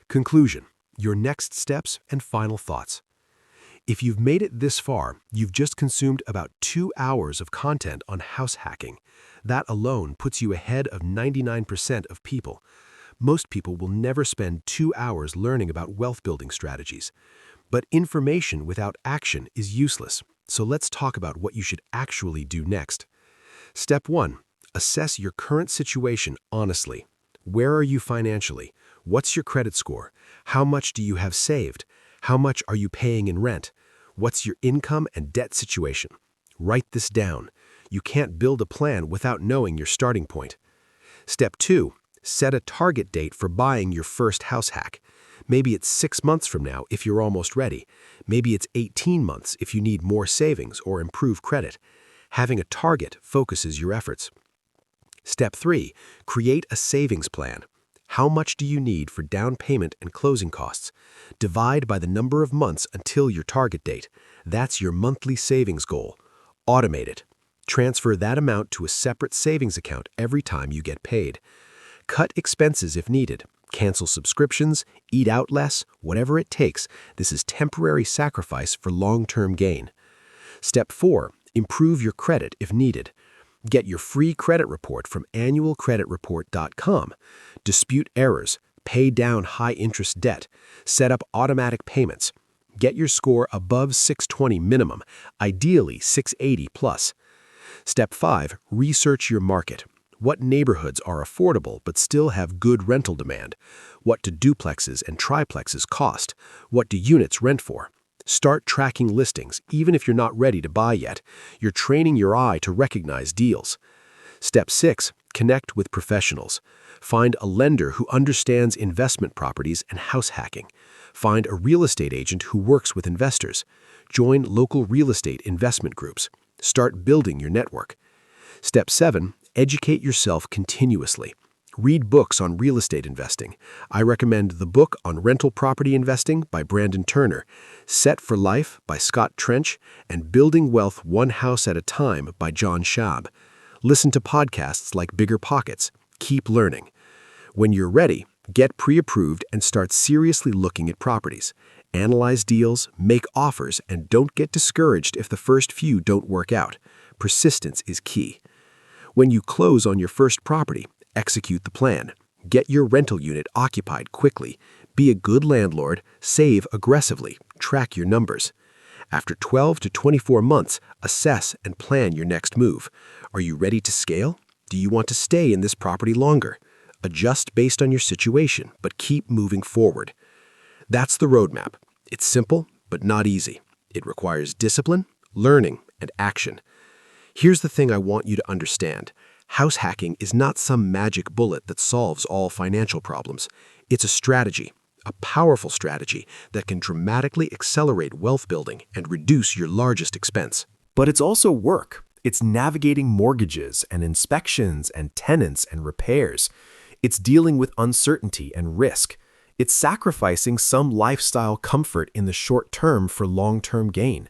[SPEAKER 2] Conclusion, your next steps and final thoughts. If you've made it this far, you've just consumed about 2 hours of content on house hacking. That alone puts you ahead of 99% of people. Most people will never spend 2 hours learning about wealth building strategies. But information without action is useless, so let's talk about what you should actually do next. Step 1. Assess your current situation honestly. Where are you financially? What's your credit score? How much do you have saved? How much are you paying in rent? What's your income and debt situation? Write this down. You can't build a plan without knowing your starting point. Step 2. Set a target date for buying your first house hack. Maybe it's 6 months from now if you're almost ready. Maybe it's 18 months if you need more savings or improve credit. Having a target focuses your efforts. Step 3. Create a savings plan. How much do you need for down payment and closing costs? Divide by the number of months until your target date. That's your monthly savings goal. Automate it. Transfer that amount to a separate savings account every time you get paid. Cut expenses if needed. Cancel subscriptions, eat out less, whatever it takes. This is temporary sacrifice for long-term gain. Step 4. Improve your credit if needed. Get your free credit report from annualcreditreport.com. Dispute errors, pay down high-interest debt, set up automatic payments. Get your score above 620 minimum, ideally 680 plus. Step 5. Research your market. What neighborhoods are affordable but still have good rental demand? What do duplexes and triplexes cost? What do units rent for? Start tracking listings, even if you're not ready to buy yet. You're training your eye to recognize deals. Step 6. Connect with professionals. Find a lender who understands investment properties and house hacking. Find a real estate agent who works with investors. Join local real estate investment groups. Start building your network. Step 7. Educate yourself continuously. Read books on real estate investing. I recommend the book on rental property investing by Brandon Turner, Set for Life by Scott Trench, and Building Wealth One House at a Time by John Schaub. Listen to podcasts like Bigger Pockets. Keep learning. When you're ready, get pre-approved and start seriously looking at properties. Analyze deals, make offers, and don't get discouraged if the first few don't work out. Persistence is key. When you close on your first property, execute the plan. Get your rental unit occupied quickly. Be a good landlord, save aggressively, track your numbers. After 12 to 24 months, assess and plan your next move. Are you ready to scale? Do you want to stay in this property longer? Adjust based on your situation, but keep moving forward. That's the roadmap. It's simple, but not easy. It requires discipline, learning, and action. Here's the thing I want you to understand. House hacking is not some magic bullet that solves all financial problems. It's a strategy, a powerful strategy that can dramatically accelerate wealth building and reduce your largest expense.
[SPEAKER 1] But it's also work. It's navigating mortgages and inspections and tenants and repairs. It's dealing with uncertainty and risk. It's sacrificing some lifestyle comfort in the short term for long-term gain.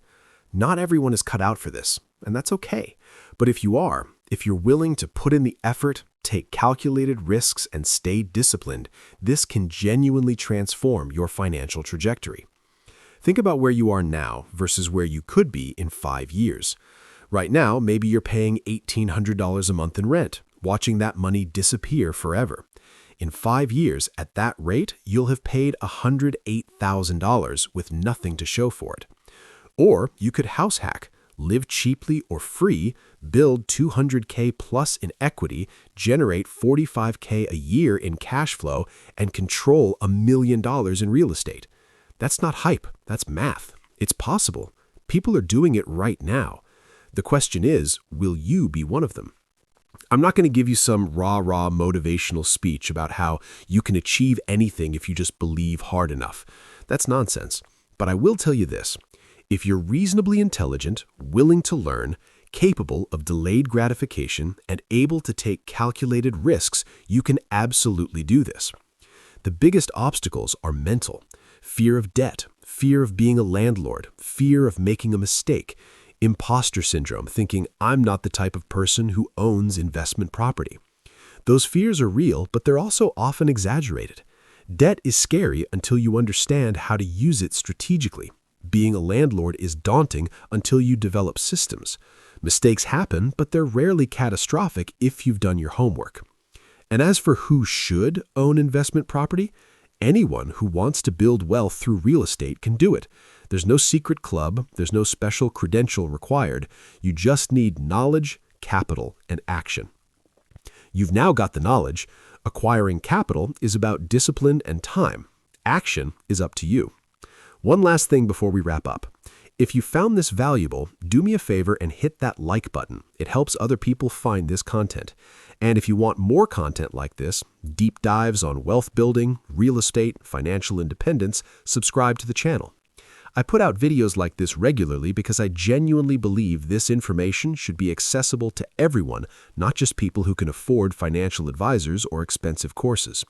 [SPEAKER 1] Not everyone is cut out for this, and that's okay. But if you are, if you're willing to put in the effort, take calculated risks, and stay disciplined, this can genuinely transform your financial trajectory. Think about where you are now versus where you could be in 5 years. Right now, maybe you're paying $1,800 a month in rent, watching that money disappear forever. In 5 years, at that rate, you'll have paid $108,000 with nothing to show for it. Or you could house hack, live cheaply or free, build $200K plus in equity, generate $45K a year in cash flow, and control $1 million in real estate. That's not hype, that's math. It's possible. People are doing it right now. The question is, will you be one of them? I'm not going to give you some rah-rah motivational speech about how you can achieve anything if you just believe hard enough. That's nonsense.
[SPEAKER 2] But I will tell you this. If you're reasonably intelligent, willing to learn, capable of delayed gratification, and able to take calculated risks, you can absolutely do this. The biggest obstacles are mental. Fear of debt, fear of being a landlord, fear of making a mistake, imposter syndrome, thinking I'm not the type of person who owns investment property. Those fears are real, but they're also often exaggerated. Debt is scary until you understand how to use it strategically. Being a landlord is daunting until you develop systems. Mistakes happen, but they're rarely catastrophic if you've done your homework. And as for who should own investment property, anyone who wants to build wealth through real estate can do it. There's no secret club, there's no special credential required. You just need knowledge, capital, and action. You've now got the knowledge. Acquiring capital is about discipline and time. Action is up to you. One last thing before we wrap up. If you found this valuable, do me a favor and hit that like button. It helps other people find this content. And if you want more content like this, deep dives on wealth building, real estate, financial independence, subscribe to the channel. I put out videos like this regularly because I genuinely believe this information should be accessible to everyone, not just people who can afford financial advisors or expensive courses.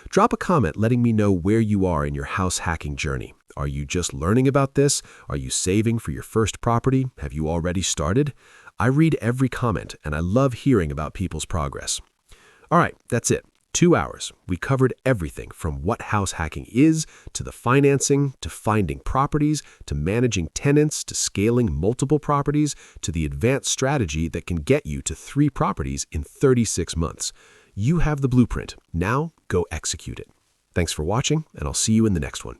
[SPEAKER 2] Drop a comment letting me know where you are in your house hacking journey. Are you just learning about this? Are you saving for your first property? Have you already started? I read every comment, and I love hearing about people's progress. All right, that's it. 2 hours. We covered everything from what house hacking is, to the financing, to finding properties, to managing tenants, to scaling multiple properties, to the advanced strategy that can get you to 3 properties in 36 months. You have the blueprint. Now go execute it. Thanks for watching, and I'll see you in the next one.